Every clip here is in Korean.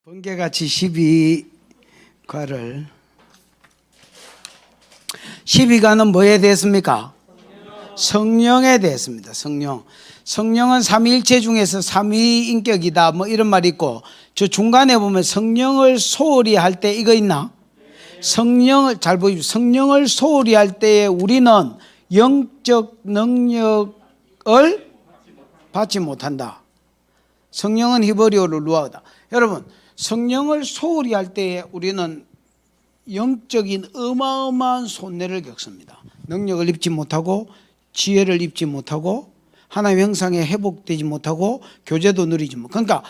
번개같이 12가를 12가는 뭐에 대했습니까? 성령에 대했습니다. 성령은 삼위일체 중에서 삼위인격이다 뭐 이런 말이 있고, 저 중간에 보면 성령을 소홀히 할 때 이거 있나? 성령을 잘 보십시오. 성령을 소홀히 할 때에 우리는 영적 능력을 받지 못한다. 성령은 히브리어로 루아다. 여러분, 성령을 소홀히 할 때에 우리는 영적인 어마어마한 손해를 겪습니다. 능력을 입지 못하고, 지혜를 입지 못하고, 하나님의 형상에 회복되지 못하고, 교제도 누리지 못하고. 그러니까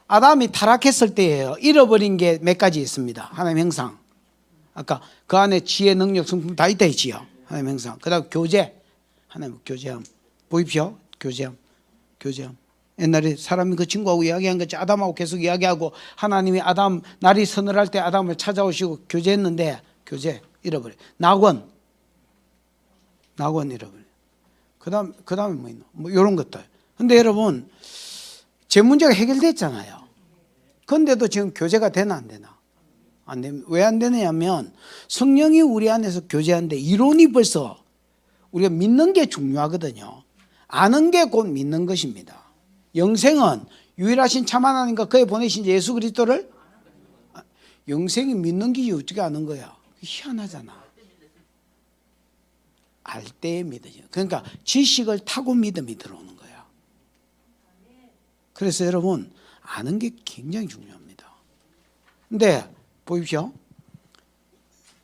아담이 타락했을 때예요. 잃어버린 게 몇 가지 있습니다. 하나님의 형상, 아까 그 안에 지혜, 능력, 성품 다 있다 했지요. 하나님의 형상. 그 다음 교제, 하나님 교제함. 보십시오. 교제함. 옛날에 사람이 그 친구하고 이야기한 거지, 아담하고 계속 이야기하고, 하나님이 아담 날이 서늘할 때 아담을 찾아오시고 교제했는데 교제 잃어버려. 낙원 잃어버려. 그 다음에 뭐 있나? 뭐 이런 것들. 근데 여러분, 제 문제가 해결됐잖아요. 그런데도 지금 교제가 되나 안 되나? 안 됩니다. 왜 안 되느냐면 성령이 우리 안에서 교제하는데, 이론이 벌써 우리가 믿는 게 중요하거든요. 아는 게 곧 믿는 것입니다. 영생은 유일하신 참 하나님과 그의 보내신 예수 그리스도를, 영생이 믿는 게 어떻게 아는 거야? 희한하잖아. 알 때에 믿어요. 그러니까 지식을 타고 믿음이 들어오는 거야. 그래서 여러분, 아는 게 굉장히 중요합니다. 근데 보십시오.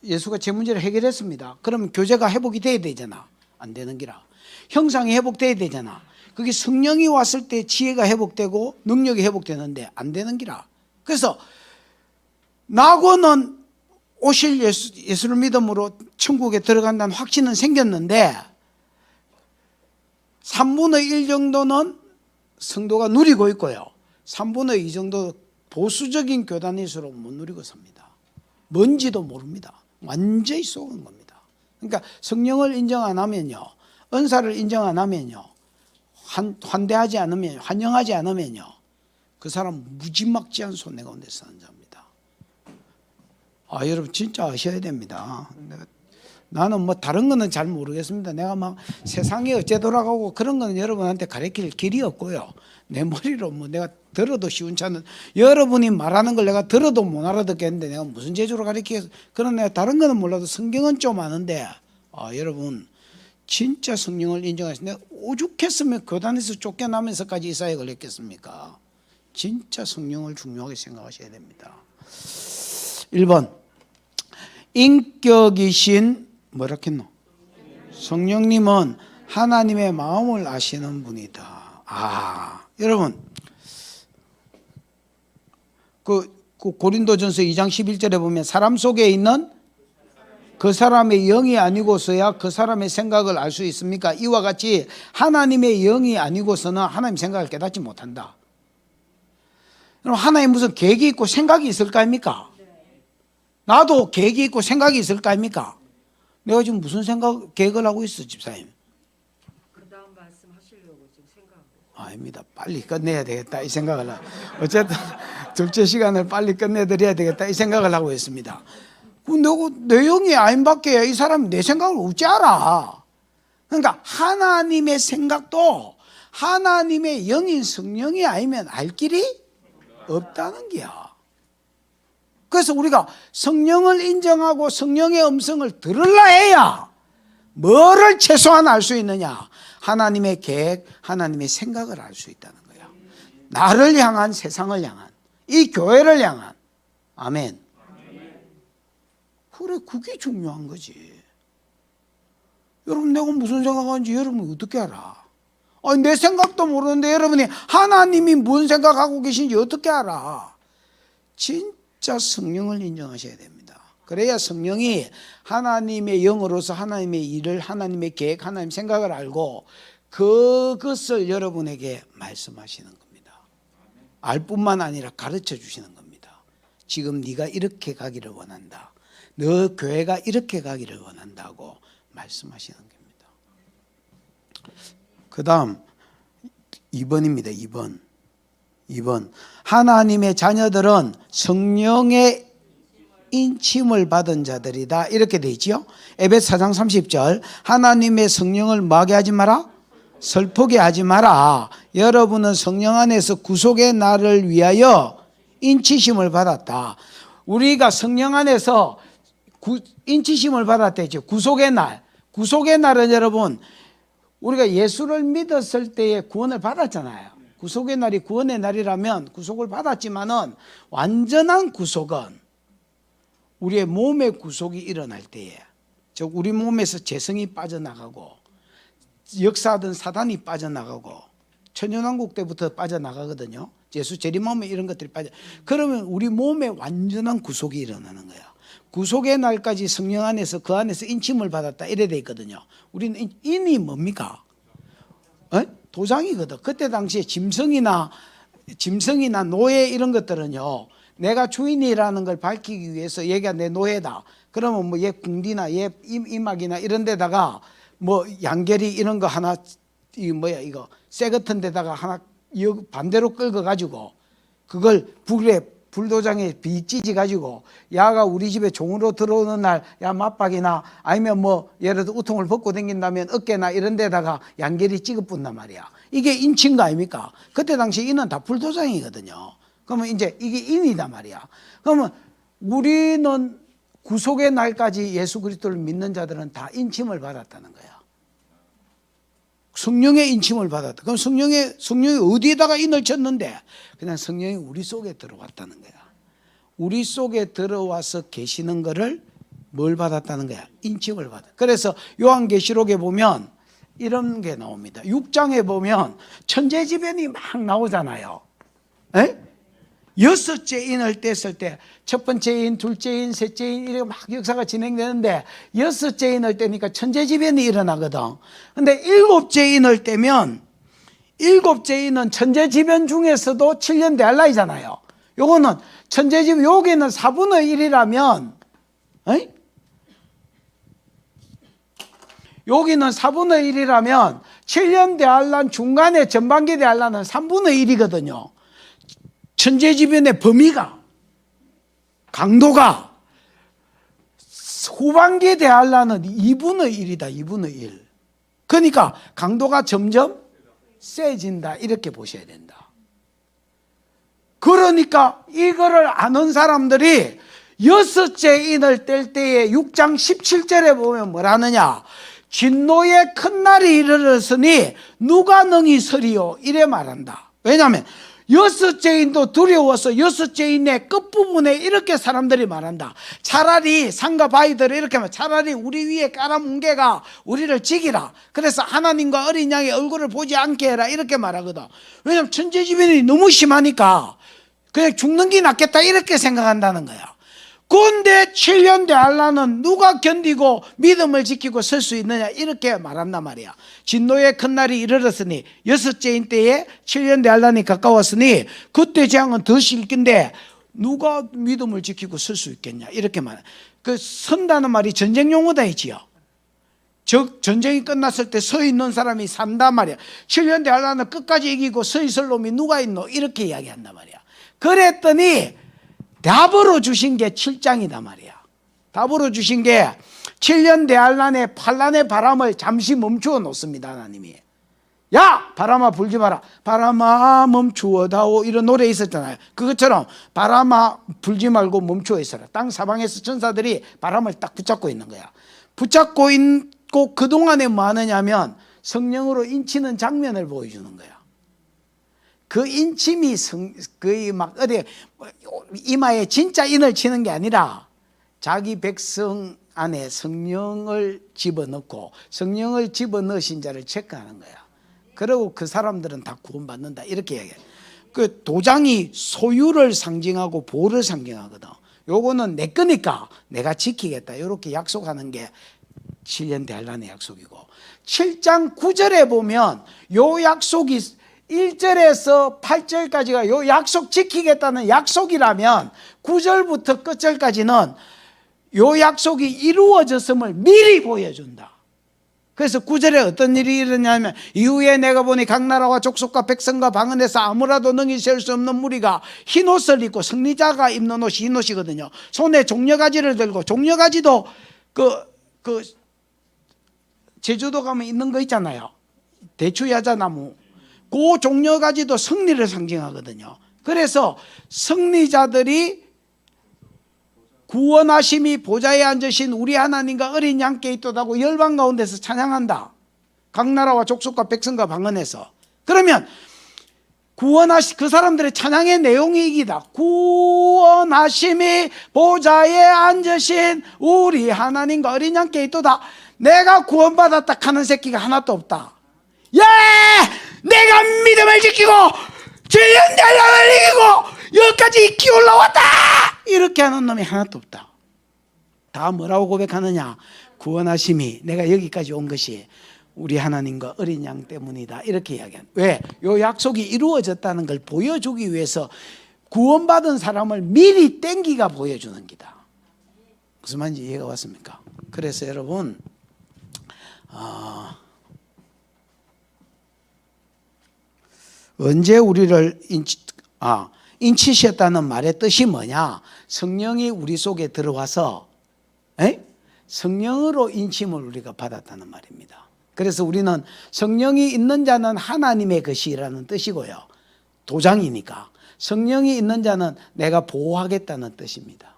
예수가 제 문제를 해결했습니다. 그러면 교제가 회복이 돼야 되잖아. 안 되는 기라. 형상이 회복돼야 되잖아. 그게 성령이 왔을 때 지혜가 회복되고 능력이 회복되는데 안 되는 기라. 그래서 낙원은 오실 예수를 믿음으로 천국에 들어간다는 확신은 생겼는데 3분의 1 정도는 성도가 누리고 있고요, 3분의 2 정도 보수적인 교단일수록 못 누리고 삽니다. 뭔지도 모릅니다. 완전히 속은 겁니다. 그러니까 성령을 인정 안 하면요, 은사를 인정 안 하면요, 환대하지 않으면, 환영하지 않으면요, 그 사람 무지막지한 손해 가운데 사는 자입니다. 여러분 진짜 아셔야 됩니다. 나는 뭐 다른 거는 잘 모르겠습니다. 내가 막 세상이 어째 돌아가고 그런 거는 여러분한테 가르칠 길이 없고요. 내 머리로 뭐 내가 들어도 시원찮은, 여러분이 말하는 걸 내가 들어도 못 알아듣겠는데 내가 무슨 재주로 가르치겠어. 그런 내가 다른 거는 몰라도 성경은 좀 아는데, 여러분 진짜 성령을 인정하시면, 내가 오죽했으면 교단에서 쫓겨나면서까지 이 사회에 걸렸겠습니까? 진짜 성령을 중요하게 생각하셔야 됩니다. 1번, 인격이신 뭐라 했노? 성령님은 하나님의 마음을 아시는 분이다. 여러분, 그 고린도전서 2장 11절에 보면 사람 속에 있는 그 사람의 영이 아니고서야 그 사람의 생각을 알 수 있습니까? 이와 같이 하나님의 영이 아니고서는 하나님 생각을 깨닫지 못한다. 그럼 하나님 무슨 계획이 있고 생각이 있을 거 아닙니까? 나도 계획이 있고 생각이 있을 거 아닙니까? 내가 지금 무슨 계획을 하고 있어, 집사님? 그 다음 말씀 하시려고 지금 생각하고. 아닙니다. 빨리 끝내야 되겠다 이 생각을 하고, 어쨌든 둘째 시간을 빨리 끝내드려야 되겠다 이 생각을 하고 있습니다. 내 영이 아닌밖에 이 사람이 내 생각을 어찌 알아? 그러니까 하나님의 생각도 하나님의 영인 성령이 아니면 알 길이 없다는 거야. 그래서 우리가 성령을 인정하고 성령의 음성을 들으려 해야 뭐를 최소한 알 수 있느냐? 하나님의 계획, 하나님의 생각을 알 수 있다는 거야. 나를 향한, 세상을 향한, 이 교회를 향한. 아멘. 그래, 그게 중요한 거지. 여러분, 내가 무슨 생각하는지 여러분이 어떻게 알아? 내 생각도 모르는데 여러분이 하나님이 뭔 생각하고 계신지 어떻게 알아? 진짜 성령을 인정하셔야 됩니다. 그래야 성령이 하나님의 영으로서 하나님의 일을, 하나님의 계획, 하나님의 생각을 알고 그것을 여러분에게 말씀하시는 겁니다. 알 뿐만 아니라 가르쳐 주시는 겁니다. 지금 네가 이렇게 가기를 원한다. 너 교회가 이렇게 가기를 원한다고 말씀하시는 겁니다. 그 다음 2번입니다. 2번 하나님의 자녀들은 성령의 인침을 받은 자들이다. 이렇게 돼 있지요. 에베소 4장 30절 하나님의 성령을 뭐하게 하지 마라? 슬프게 하지 마라. 여러분은 성령 안에서 구속의 날을 위하여 인치심을 받았다. 우리가 성령 안에서 인치심을 받았대죠. 구속의 날. 구속의 날은 여러분 우리가 예수를 믿었을 때에 구원을 받았잖아요. 구속의 날이 구원의 날이라면 구속을 받았지만은 완전한 구속은 우리의 몸의 구속이 일어날 때에, 즉 우리 몸에서 재성이 빠져나가고 역사하던 사단이 빠져나가고 천연왕국 때부터 빠져나가거든요. 예수 재림하면 이런 것들이 그러면 우리 몸에 완전한 구속이 일어나는 거예요. 구속의 날까지 성령 안에서 그 안에서 인침을 받았다 이래 돼 있거든요. 우리는 인이 뭡니까? 도장이거든. 그때 당시에 짐승이나 노예 이런 것들은요, 내가 주인이라는 걸 밝히기 위해서 얘가 내 노예다. 그러면 뭐 얘 궁디나 얘 이막이나 이런 데다가 뭐 양계리 이런 거 하나 이거 쇠 같은 데다가 하나 반대로 끌고 가지고 그걸 불도장에 빚지지 가지고 야가 우리 집에 종으로 들어오는 날 야 맞박이나 아니면 뭐 예를 들어 우통을 벗고 다닌다면 어깨나 이런 데다가 양계리 찍어뿐단 말이야. 이게 인친 거 아닙니까? 그때 당시 인은 다 불도장이거든요. 그러면 이제 이게 인이단 말이야. 그러면 우리는 구속의 날까지 예수 그리스도를 믿는 자들은 다 인침을 받았다는 거야. 성령의 인침을 받았다. 그럼 성령이 어디에다가 인을 쳤는데 그냥 성령이 우리 속에 들어왔다는 거야. 우리 속에 들어와서 계시는 거를 뭘 받았다는 거야? 인침을 받았다. 그래서 요한계시록에 보면 이런 게 나옵니다. 6장에 보면 천재지변이 막 나오잖아요. 에? 6째 인을 뗐을 때 첫 번째 인, 둘째 인, 셋째 인 이렇게 막 역사가 진행되는데 6째 인을 떼니까 천재지변이 일어나거든. 근데 7째 인을 떼면 7째 인은 천재지변 중에서도 7년 대할라이잖아요. 요거는 천재지변 여기는 4분의 1이라면 여기는 4분의 1이라면 7년 대할란 중간에 전반기 대할란은 3분의 1이거든요. 천재지변의 범위가 강도가 후반기에 대하려는 2분의 1이다. 2분의 1. 그러니까 강도가 점점 세진다. 이렇게 보셔야 된다. 그러니까 이거를 아는 사람들이 6째 인을 뗄 때에 6장 17절에 보면 뭐라느냐. 진노의 큰 날이 이르렀으니 누가 능히 서리요. 이래 말한다. 왜냐하면 6째 인도 두려워서 6째 인의 끝부분에 이렇게 사람들이 말한다. 차라리 상과 바위들을 이렇게 하면 차라리 우리 위에 까라뭉개가 우리를 지키라. 그래서 하나님과 어린 양의 얼굴을 보지 않게 해라. 이렇게 말하거든. 왜냐하면 천재지변이 너무 심하니까 그냥 죽는 게 낫겠다 이렇게 생각한다는 거야. 그런데 7년 대할라는 누가 견디고 믿음을 지키고 설 수 있느냐 이렇게 말한단 말이야. 진노의 큰 날이 이르렀으니 6째인 때에 7년 대할란이 가까웠으니 그때 재앙은 더 실긴데 누가 믿음을 지키고 설 수 있겠냐 이렇게 말해. 그 선다는 말이 전쟁 용어다 했지요. 즉 전쟁이 끝났을 때 서 있는 사람이 산단 말이야. 7년 대할란은 끝까지 이기고 서 있을 놈이 누가 있노 이렇게 이야기한단 말이야. 그랬더니 답으로 주신 게 7장이다 말이야. 답으로 주신 게 7년 대할란의 환란의 바람을 잠시 멈추어 놓습니다. 하나님이. 야 바람아 불지 마라. 바람아 멈추어다오. 이런 노래 있었잖아요. 그것처럼 바람아 불지 말고 멈추어 있어라. 땅 사방에서 천사들이 바람을 딱 붙잡고 있는 거야. 붙잡고 있고 그동안에 뭐 하느냐면 성령으로 인치는 장면을 보여주는 거야. 그 인침이 거의 막 어디 이마에 진짜 인을 치는 게 아니라 자기 백성 안에 성령을 집어넣고 성령을 집어넣으신 자를 체크하는 거야. 그리고 그 사람들은 다 구원받는다 이렇게 얘기해. 그 도장이 소유를 상징하고 보호를 상징하거든. 요거는 내 거니까 내가 지키겠다 이렇게 약속하는 게 7년 대할란의 약속이고 7장 9절에 보면 요 약속이 1절에서 8절까지가 요 약속 지키겠다는 약속이라면 9절부터 끝절까지는 요 약속이 이루어졌음을 미리 보여준다. 그래서 9절에 어떤 일이 일어나냐면 이후에 내가 보니 각 나라와 족속과 백성과 방언에서 아무라도 능히 셀 수 없는 무리가 흰 옷을 입고 승리자가 입는 옷이 흰 옷이거든요. 손에 종려가지를 들고, 종려가지도 그 제주도 가면 있는 거 있잖아요. 대추야자나무. 그 종려가지도 승리를 상징하거든요. 그래서 승리자들이 구원하심이 보좌에 앉으신 우리 하나님과 어린 양께 있도다고 열방 가운데서 찬양한다. 각 나라와 족속과 백성과 방언에서. 그러면 그 사람들의 찬양의 내용이 이기다. 구원하심이 보좌에 앉으신 우리 하나님과 어린 양께 있도다. 내가 구원받았다 하는 새끼가 하나도 없다. 예! 내가 믿음을 지키고 죄연자를 이기고 여기까지 기어 올라왔다! 이렇게 하는 놈이 하나도 없다. 다 뭐라고 고백하느냐? 구원하심이 내가 여기까지 온 것이 우리 하나님과 어린 양 때문이다. 이렇게 이야기합니다. 왜? 요 약속이 이루어졌다는 걸 보여주기 위해서 구원받은 사람을 미리 땡기가 보여주는 기다. 무슨 말인지 이해가 왔습니까? 그래서 여러분 언제 우리를 인치셨다는 말의 뜻이 뭐냐? 성령이 우리 속에 들어와서 성령으로 인침을 우리가 받았다는 말입니다. 그래서 우리는 성령이 있는 자는 하나님의 것이라는 뜻이고요. 도장이니까. 성령이 있는 자는 내가 보호하겠다는 뜻입니다.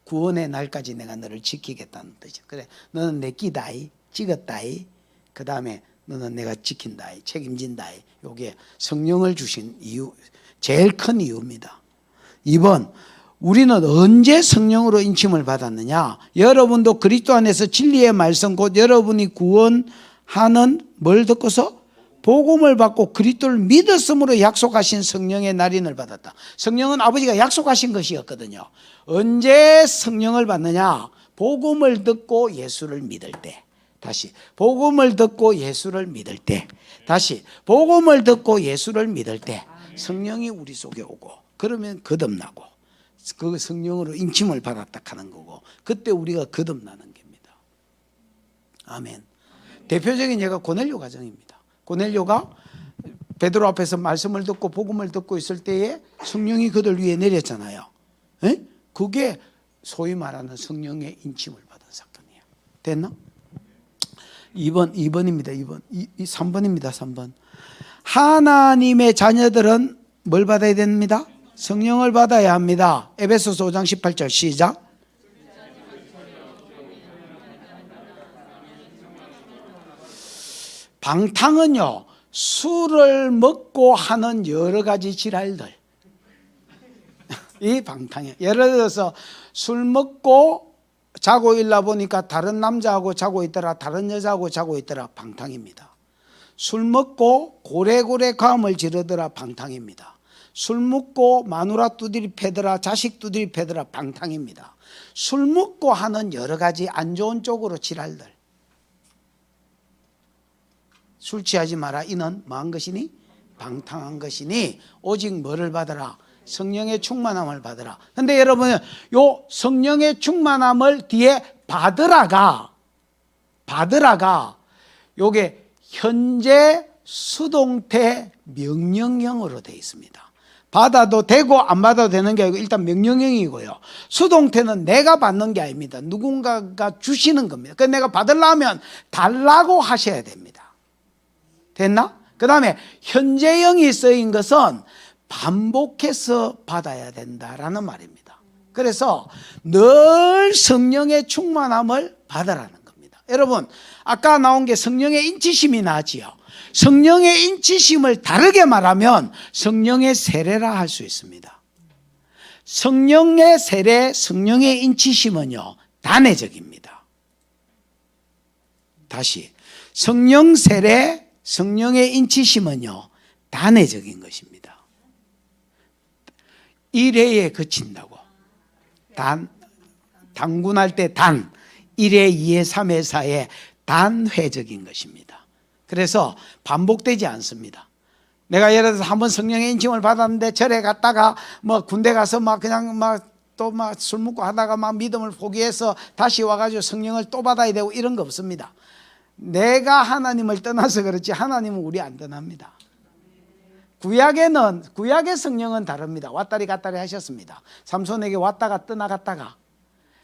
구원의 날까지 내가 너를 지키겠다는 뜻이야. 그래, 너는 내 끼다이, 찍었다이. 그 다음에 너는 내가 지킨다이, 책임진다이. 이게 성령을 주신 이유, 제일 큰 이유입니다. 2번, 우리는 언제 성령으로 인침을 받았느냐? 여러분도 그리스도 안에서 진리의 말씀 곧 여러분이 구원하는 뭘 듣고서? 복음을 받고 그리스도를 믿었으므로 약속하신 성령의 날인을 받았다. 성령은 아버지가 약속하신 것이었거든요. 언제 성령을 받느냐? 복음을 듣고 예수를 믿을 때. 다시 복음을 듣고 예수를 믿을 때. 다시 복음을 듣고 예수를 믿을 때 성령이 우리 속에 오고, 그러면 거듭나고 그 성령으로 인침을 받았다 하는 거고, 그때 우리가 거듭나는 겁니다. 아멘. 대표적인 예가 고넬료 가정입니다. 고넬료가 베드로 앞에서 말씀을 듣고 복음을 듣고 있을 때에 성령이 그들 위에 내렸잖아요. 그게 소위 말하는 성령의 인침을 받은 사건이에요. 됐나? 2번입니다. 3번입니다. 3번. 하나님의 자녀들은 뭘 받아야 됩니다? 성령을 받아야 합니다. 에베소서 5장 18절 시작. 방탕은요, 술을 먹고 하는 여러 가지 지랄들. 이 방탕이에요. 예를 들어서 술 먹고 자고 일나 보니까 다른 남자하고 자고 있더라, 다른 여자하고 자고 있더라. 방탕입니다. 술 먹고 고래고래 감을 지르더라. 방탕입니다. 술 먹고 마누라 두드리 패더라, 자식 두드리 패더라. 방탕입니다. 술 먹고 하는 여러 가지 안 좋은 쪽으로 지랄들. 술 취하지 마라. 이는 뭐한 것이니? 방탕한 것이니 오직 뭐를 받아라? 성령의 충만함을 받으라. 근데 여러분, 요 성령의 충만함을 뒤에 받으라가 요게 현재 수동태 명령형으로 되어 있습니다. 받아도 되고 안 받아도 되는 게 아니고 일단 명령형이고요. 수동태는 내가 받는 게 아닙니다. 누군가가 주시는 겁니다. 그래서 내가 받으려면 달라고 하셔야 됩니다. 됐나? 그 다음에 현재형이 쓰인 것은 반복해서 받아야 된다라는 말입니다. 그래서 늘 성령의 충만함을 받으라는 겁니다. 여러분, 아까 나온 게 성령의 인치심이 나지요. 성령의 인치심을 다르게 말하면 성령의 세례라 할 수 있습니다. 성령의 세례, 성령의 인치심은요, 단회적입니다. 다시, 성령 세례, 성령의 인치심은요, 단회적인 것입니다. 1회에 그친다고. 단군할 때 단, 1회, 2회, 3회, 4회 단회적인 것입니다. 그래서 반복되지 않습니다. 내가 예를 들어서 한번 성령의 인침을 받았는데 절에 갔다가 뭐 군대 가서 막 그냥 막 또 술 먹고 하다가 막 믿음을 포기해서 다시 와가지고 성령을 또 받아야 되고 이런 거 없습니다. 내가 하나님을 떠나서 그렇지 하나님은 우리 안 떠납니다. 구약의 성령은 다릅니다. 왔다리 갔다리 하셨습니다. 삼손에게 왔다가 떠나갔다가,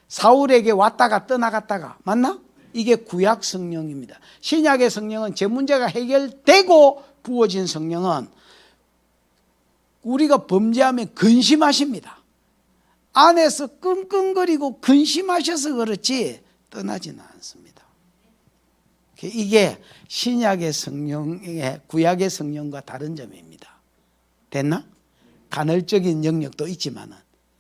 사울에게 왔다가 떠나갔다가, 맞나? 이게 구약 성령입니다. 신약의 성령은 제 문제가 해결되고 부어진 성령은 우리가 범죄하면 근심하십니다. 안에서 끙끙거리고 근심하셔서 그렇지 떠나지는 않습니다. 이게 신약의 성령의 구약의 성령과 다른 점입니다. 됐나? 간헐적인 영역도 있지만은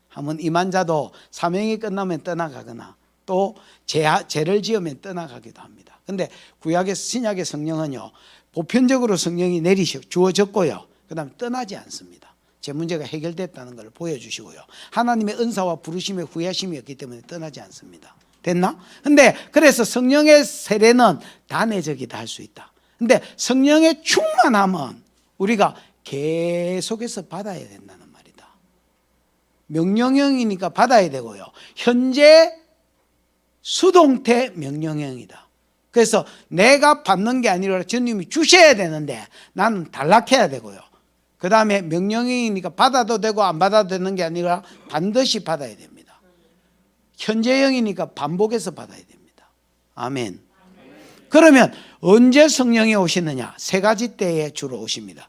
한번 이만자도 사명이 끝나면 떠나가거나 또 죄를 지으면 떠나가기도 합니다. 근데 구약의 신약의 성령은요, 보편적으로 성령이 주어졌고요, 그 다음에 떠나지 않습니다. 제 문제가 해결됐다는 걸 보여주시고요, 하나님의 은사와 부르심의 후회하심이었기 때문에 떠나지 않습니다. 됐나? 근데 그래서 성령의 세례는 단회적이다 할 수 있다. 근데 성령의 충만함은 우리가 계속해서 받아야 된다는 말이다. 명령형이니까 받아야 되고요, 현재 수동태 명령형이다. 그래서 내가 받는 게 아니라 주님이 주셔야 되는데 나는 단락해야 되고요, 그 다음에 명령형이니까 받아도 되고 안 받아도 되는 게 아니라 반드시 받아야 됩니다. 현재형이니까 반복해서 받아야 됩니다. 아멘. 그러면 언제 성령이 오시느냐? 세 가지 때에 주로 오십니다.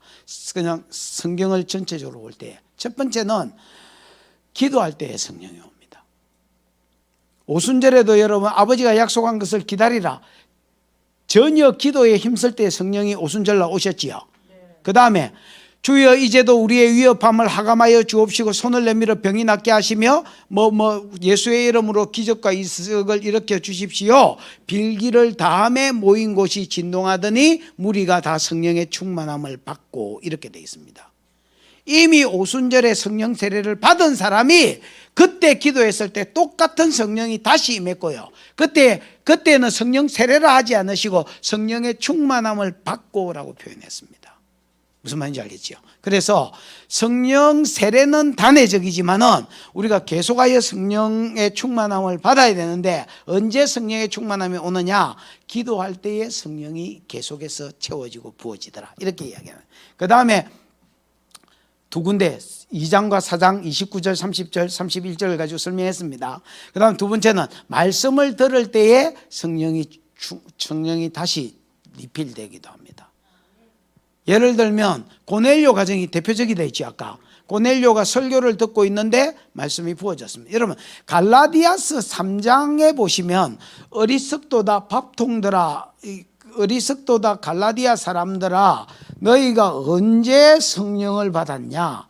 그냥 성경을 전체적으로 볼 때, 첫 번째는 기도할 때에 성령이 옵니다. 오순절에도 여러분 아버지가 약속한 것을 기다리라, 전혀 기도에 힘쓸 때 성령이 오순절날 오셨지요. 그 다음에 주여 이제도 우리의 위협함을 하감하여 주옵시고 손을 내밀어 병이 낫게 하시며 예수의 이름으로 기적과 이적을 일으켜 주십시오. 빌기를 다함에 모인 곳이 진동하더니 무리가 다 성령의 충만함을 받고, 이렇게 되어 있습니다. 이미 오순절에 성령 세례를 받은 사람이 그때 기도했을 때 똑같은 성령이 다시 임했고요, 그때는 성령 세례를 하지 않으시고 성령의 충만함을 받고라고 표현했습니다. 무슨 말인지 알겠죠? 그래서 성령 세례는 단회적이지만은 우리가 계속하여 성령의 충만함을 받아야 되는데, 언제 성령의 충만함이 오느냐? 기도할 때에 성령이 계속해서 채워지고 부어지더라, 이렇게 이야기합니다. 그 다음에 두 군데 2장과 4장 29절 30절 31절을 가지고 설명했습니다. 그 다음 두 번째는 말씀을 들을 때에 성령이 다시 리필되기도 합니다. 예를 들면 고넬료 가정이 대표적이 되어 있죠. 아까 고넬료가 설교를 듣고 있는데 말씀이 부어졌습니다. 여러분 갈라디아서 3장에 보시면 어리석도다 밥통들아, 어리석도다 갈라디아 사람들아, 너희가 언제 성령을 받았냐?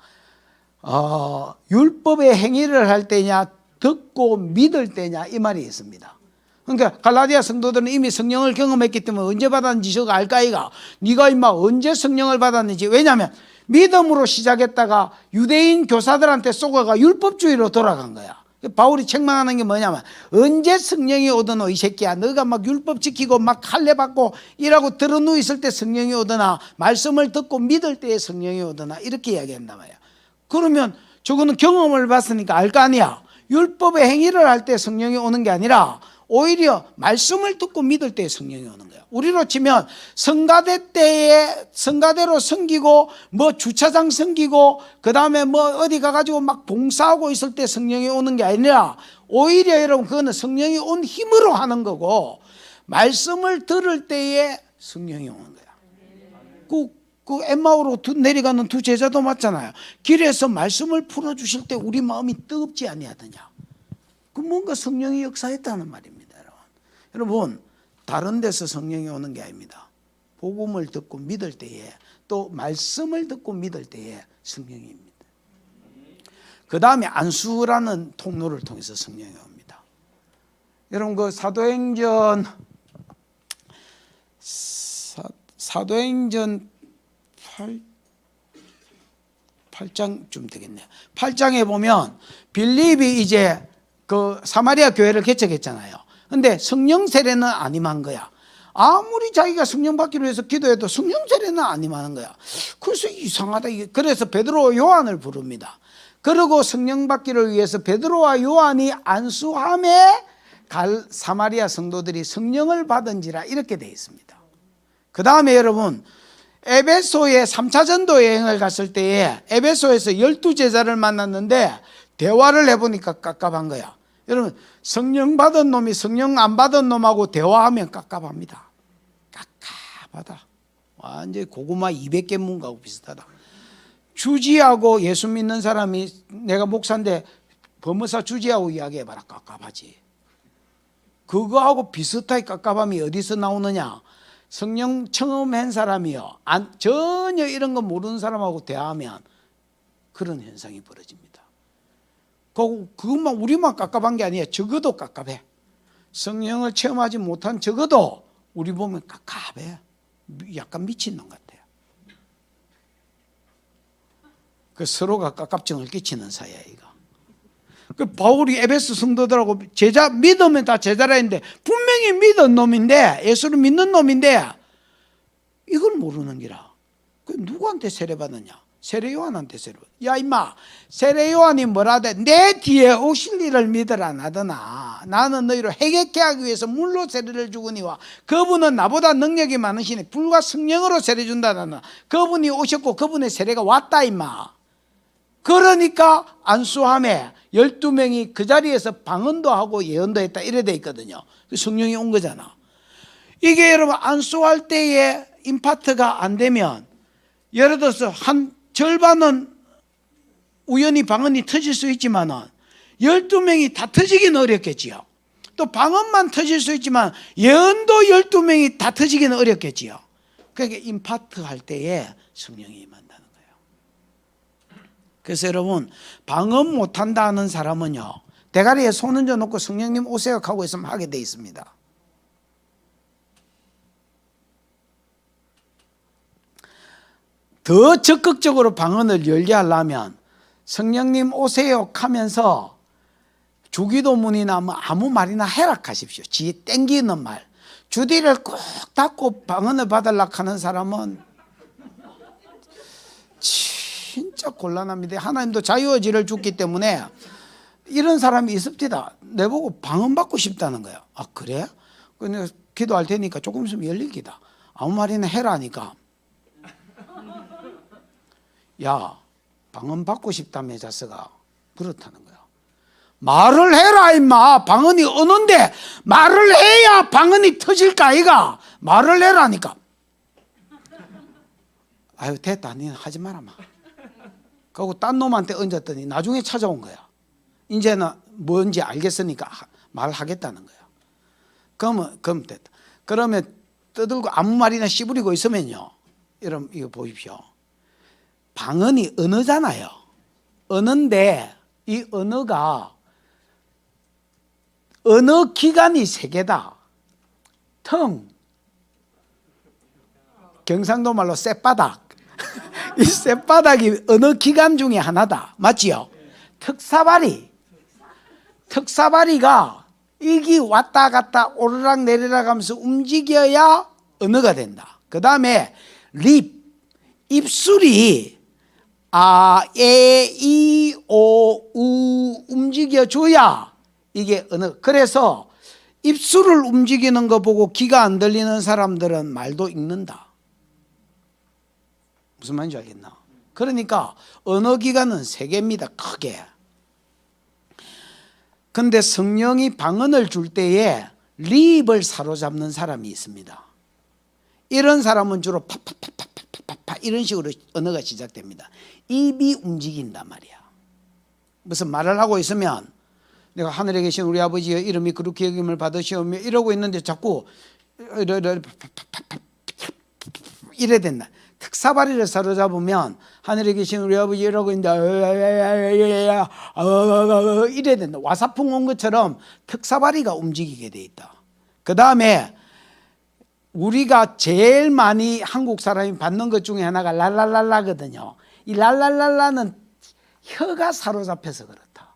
율법의 행위를 할 때냐, 듣고 믿을 때냐, 이 말이 있습니다. 그러니까 갈라디아 성도들은 이미 성령을 경험했기 때문에 언제 받았는지 저거 알까이가, 네가 임마 언제 성령을 받았는지. 왜냐하면 믿음으로 시작했다가 유대인 교사들한테 속아가 율법주의로 돌아간 거야. 바울이 책망하는 게 뭐냐면, 언제 성령이 오더노 이 새끼야, 너가 막 율법 지키고 막 할례 받고 이라고 들어누워 있을 때 성령이 오더나, 말씀을 듣고 믿을 때에 성령이 오더나, 이렇게 이야기한단 말이야. 그러면 저거는 경험을 봤으니까 알 거 아니야. 율법의 행위를 할 때 성령이 오는 게 아니라 오히려 말씀을 듣고 믿을 때에 성령이 오는 거야. 우리로 치면 성가대 때에 성가대로 섬기고 주차장 섬기고 그 다음에 어디 가가지고 막 봉사하고 있을 때 성령이 오는 게 아니라, 오히려 여러분 그거는 성령이 온 힘으로 하는 거고, 말씀을 들을 때에 성령이 오는 거야. 그 엠마오로 내려가는 두 제자도 맞잖아요. 길에서 말씀을 풀어주실 때 우리 마음이 뜨겁지 아니하더냐. 그 뭔가 성령이 역사했다는 말입니다. 여러분 다른 데서 성령이 오는 게 아닙니다. 복음을 듣고 믿을 때에, 또 말씀을 듣고 믿을 때에 성령입니다. 그 다음에 안수라는 통로를 통해서 성령이 옵니다. 여러분 그 사도행전 8장쯤 되겠네요. 8장에 보면 빌립이 이제 그 사마리아 교회를 개척했잖아요. 근데 성령 세례는 안 임한 거야. 아무리 자기가 성령 받기로 해서 기도해도 성령 세례는 안 임하는 거야. 그래서 이상하다. 그래서 베드로 요한을 부릅니다. 그리고 성령 받기를 위해서 베드로와 요한이 안수함에 사마리아 성도들이 성령을 받은지라 이렇게 되어 있습니다. 그 다음에 여러분 에베소에 3차 전도 여행을 갔을 때에 에베소에서 12제자를 만났는데 대화를 해보니까 깝깝한 거야. 여러분 성령 받은 놈이 성령 안 받은 놈하고 대화하면 깝깝합니다. 깝깝하다. 완전히 고구마 200개 문가하고 비슷하다. 주지하고 예수 믿는 사람이 내가 목사인데 법무사 주지하고 이야기해봐라. 깝깝하지. 그거하고 비슷하게 깝깝함이 어디서 나오느냐. 성령 처음 한 사람이요 전혀 이런 거 모르는 사람하고 대화하면 그런 현상이 벌어집니다. 그것만 우리만 깝깝한 게 아니에요. 적어도 깝깝해. 성령을 체험하지 못한 적어도 우리 보면 깝깝해. 약간 미친놈 같아요. 그 서로가 깝깝증을 끼치는 사이야 이거. 그 바울이 에베소 성도들하고 제자 믿으면 다 제자라 했는데 분명히 믿은 놈인데 예수를 믿는 놈인데 이걸 모르는 기라. 그 누구한테 세례받느냐? 세례 요한한테 세례받. 야 임마 세례 요한이 뭐라대? 내 뒤에 오실 이를 믿으라 나더나 나는 너희를 해결케 하기 위해서 물로 세례를 주거니와 그분은 나보다 능력이 많으시니 불과 성령으로 세례 준다 나는 그분이 오셨고 그분의 세례가 왔다 임마. 그러니까 안수함에 12명이 그 자리에서 방언도 하고 예언도 했다 이래 돼 있거든요. 성령이 온 거잖아. 이게 여러분 안수할 때에 임파트가 안 되면 예를 들어서 한 절반은 우연히 방언이 터질 수 있지만은 12명이 다 터지기는 어렵겠지요. 또 방언만 터질 수 있지만 예언도 12명이 다 터지기는 어렵겠지요. 그러니까 임파트 할 때에 성령이 임한다는 거예요. 그래서 여러분 방언 못한다는 사람은요 대가리에 손 얹어 놓고 성령님 오세요 하고 있으면 하게 돼 있습니다. 더 적극적으로 방언을 열게 하려면 성령님 오세요 하면서 주기도문이나 뭐 아무 말이나 해라 하십시오. 지에 땡기는 말. 주디를 꼭 닫고 방언을 받으려고 하는 사람은 진짜 곤란합니다. 하나님도 자유의지를 줬기 때문에 이런 사람이 있습니다. 내보고 방언 받고 싶다는 거야. 아 그래? 근데 기도할 테니까 조금 있으면 열릴 기다. 아무 말이나 해라니까. 야 방언 받고 싶다며 자스가 그렇다는 거야. 말을 해라 임마. 방언이 오는데 말을 해야 방언이 터질까 아이가. 말을 해라니까. 아유 됐다 니는 하지 마라 마. 그리고 딴 놈한테 얹었더니 나중에 찾아온 거야. 이제는 뭔지 알겠으니까 말하겠다는 거야. 그럼 됐다. 그러면 떠들고 아무 말이나 씨부리고 있으면요 여러분 이거 보십시오. 방언이 언어잖아요. 언어인데 이 언어가 언어 기관이 3개다. 텅, 경상도 말로 쌔바닥. 이 쌔바닥이 언어 기관 중에 하나다. 맞지요? 턱사바리가 이게 왔다 갔다 오르락 내리락 하면서 움직여야 언어가 된다. 그 다음에 립, 입술이 에, 이, 오, 우 움직여줘야 이게 언어. 그래서 입술을 움직이는 거 보고 귀가 안 들리는 사람들은 말도 읽는다. 무슨 말인지 알겠나? 그러니까 언어 기관은 3개입니다. 크게. 근데 성령이 방언을 줄 때에 립을 사로잡는 사람이 있습니다. 이런 사람은 주로 파파파파파파 이런 식으로 언어가 시작됩니다. 입이 움직인단 말이야. 무슨 말을 하고 있으면 내가 하늘에 계신 우리 아버지의 이름이 그렇게 여김을 받으시오며 이러고 있는데 자꾸 이래 된다. 턱사바리를 사로잡으면 하늘에 계신 우리 아버지 이러고 있는데 이래 된다. 와사풍 온 것처럼 턱사바리가 움직이게 돼 있다. 그 다음에 우리가 제일 많이 한국 사람이 받는 것 중에 하나가 랄랄랄라거든요. 이 랄랄랄라는 혀가 사로잡혀서 그렇다.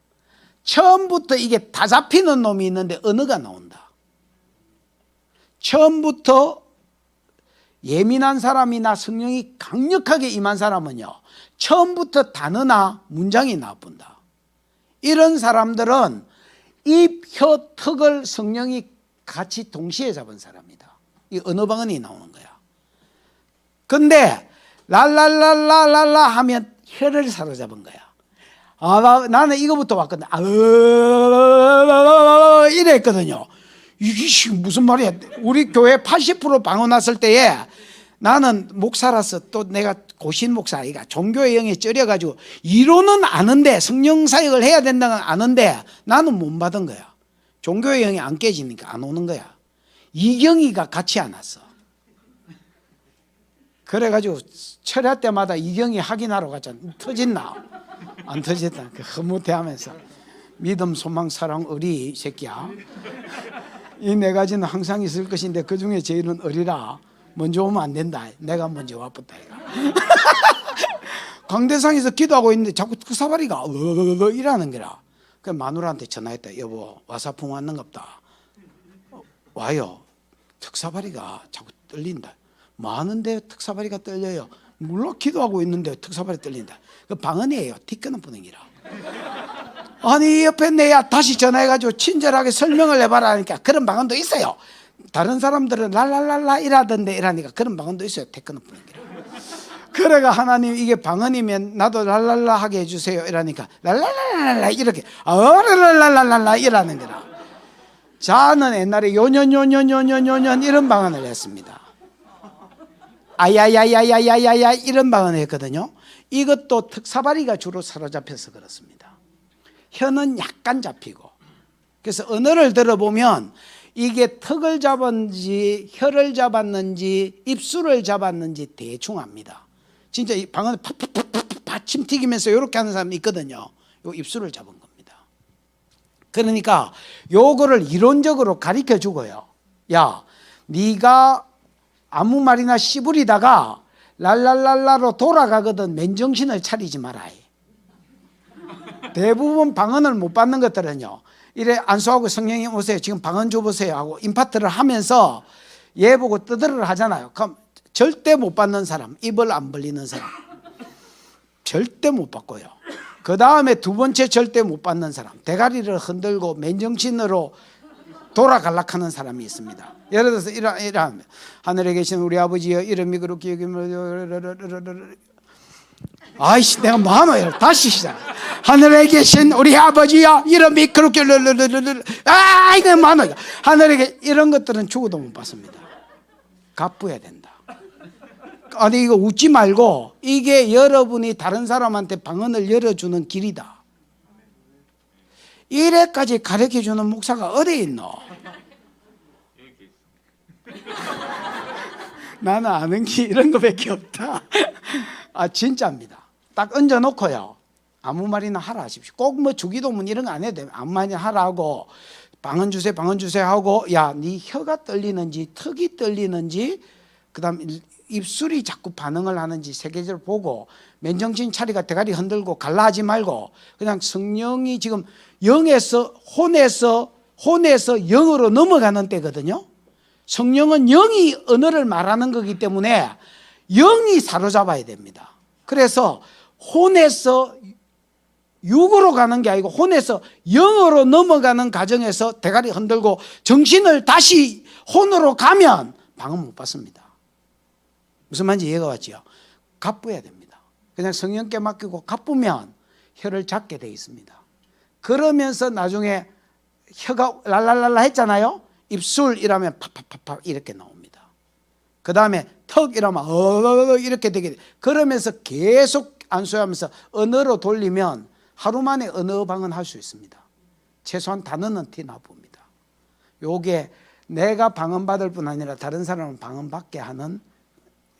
처음부터 이게 다 잡히는 놈이 있는데 언어가 나온다. 처음부터 예민한 사람이나 성령이 강력하게 임한 사람은요 처음부터 단어나 문장이 나쁜다. 이런 사람들은 입, 혀, 턱을 성령이 같이 동시에 잡은 사람이다. 이 언어방언이 나오는 거야. 근데 랄랄랄랄랄라 하면 혀를 사로잡은 거야. 나는 이거부터 왔거든. 이랬거든요. 이게 무슨 말이야. 우리 교회 80% 방언 왔을 때에 나는 목사라서 또 내가 고신 목사이가 종교의 영에 쩔여가지고 이론은 아는데 성령 사역을 해야 된다는 건 아는데 나는 못 받은 거야. 종교의 영이 안 깨지니까 안 오는 거야. 이경이가 같이 안 왔어. 그래가지고 철야 때마다 이경이 확인하러 갔잖아. 터졌나? 안 터졌다. 그 흐뭇해하면서 믿음, 소망, 사랑, 의리 새끼야. 이 네 가지는 항상 있을 것인데 그 중에 제일은 의리라. 먼저 오면 안 된다. 내가 먼저 와봤다. 광대상에서 기도하고 있는데 자꾸 그 사발이가 이라는 거라. 그 마누라한테 전화했다. 여보 와사풍 왔는갑다. 와요. 턱사발이가 자꾸 떨린다. 많은데 턱사발이가 떨려요. 물론 기도하고 있는데 턱사발이 떨린다. 그 방언이에요. 티끄는 분위기라. 아니 옆에 내야 다시 전화해가지고 친절하게 설명을 해봐라 하니까 그런 방언도 있어요. 다른 사람들은 랄랄랄라 이라던데 이라니까 그런 방언도 있어요. 티끄는 분위기라. 그래가 하나님 이게 방언이면 나도 랄랄라 하게 해주세요 이라니까 랄랄랄라 이렇게 랄랄랄랄라 이라는 거라. 자는 옛날에 요년 이런 방언을 했습니다. 아야야야야야야야 이런 방언을 했거든요. 이것도 턱사발이가 주로 사로잡혀서 그렇습니다. 혀는 약간 잡히고. 그래서 언어를 들어보면 이게 턱을 잡았는지 혀를 잡았는지 입술을 잡았는지 대충 압니다. 진짜 이 방언을 팍팍팍팍 받침 튀기면서 이렇게 하는 사람이 있거든요. 요 입술을 잡은 겁니다. 그러니까 요거를 이론적으로 가르쳐 주고요. 야, 네가 아무 말이나 씨부리다가 랄랄랄라로 돌아가거든 맨정신을 차리지 마라. 대부분 방언을 못 받는 것들은요. 이래 안수하고 성령이 오세요. 지금 방언 줘보세요 하고 임파트를 하면서 얘 보고 뜨드를 하잖아요. 그럼 절대 못 받는 사람, 입을 안 벌리는 사람 절대 못 받고요. 그 다음에 두 번째 절대 못 받는 사람, 대가리를 흔들고 맨정신으로 돌아갈락하는 사람이 있습니다. 예를 들어서 이런 하늘에 계신 우리 아버지여 이름이 그렇게 여기면 아이씨 내가 뭐하노. 다시 시작. 하늘에 계신 우리 아버지여 이름이 그렇게 아 이거 뭐하노. 하늘에 계신 이런 것들은 죽어도 못 받습니다. 갚아야 된다. 아니 이거 웃지 말고 이게 여러분이 다른 사람한테 방언을 열어주는 길이다. 이래까지 가르쳐주는 목사가 어디 있노? 나는 아는 게 이런 거밖에 없다. 아 진짜입니다. 딱 얹어놓고요. 아무 말이나 하라 하십시오. 꼭 뭐 주기도문 이런 거 안 해도 돼요. 아무 말이나 하라고 방언 주세요 하고 야, 네 혀가 떨리는지 턱이 떨리는지 그다음 입술이 자꾸 반응을 하는지 세계적으로 보고 맨정신 차리가 대가리 흔들고 갈라하지 말고 그냥 성령이 지금 영에서 혼에서 영으로 넘어가는 때거든요. 성령은 영이 언어를 말하는 거기 때문에 영이 사로잡아야 됩니다. 그래서 혼에서 육으로 가는 게 아니고 혼에서 영으로 넘어가는 과정에서 대가리 흔들고 정신을 다시 혼으로 가면 방언 못 받습니다. 무슨 말인지 이해가 왔죠? 갚아야 됩니다. 그냥 성령께 맡기고 갚으면 혀를 잡게 돼 있습니다. 그러면서 나중에 혀가 랄랄랄라 했잖아요. 입술이라면 팍팍팍팍 이렇게 나옵니다. 그 다음에 턱이라면 이렇게 되게 돼. 그러면서 계속 안수하면서 언어로 돌리면 하루 만에 언어 방언 할 수 있습니다. 최소한 단어는 티나 봅니다. 요게 내가 방언 받을 뿐 아니라 다른 사람은 방언 받게 하는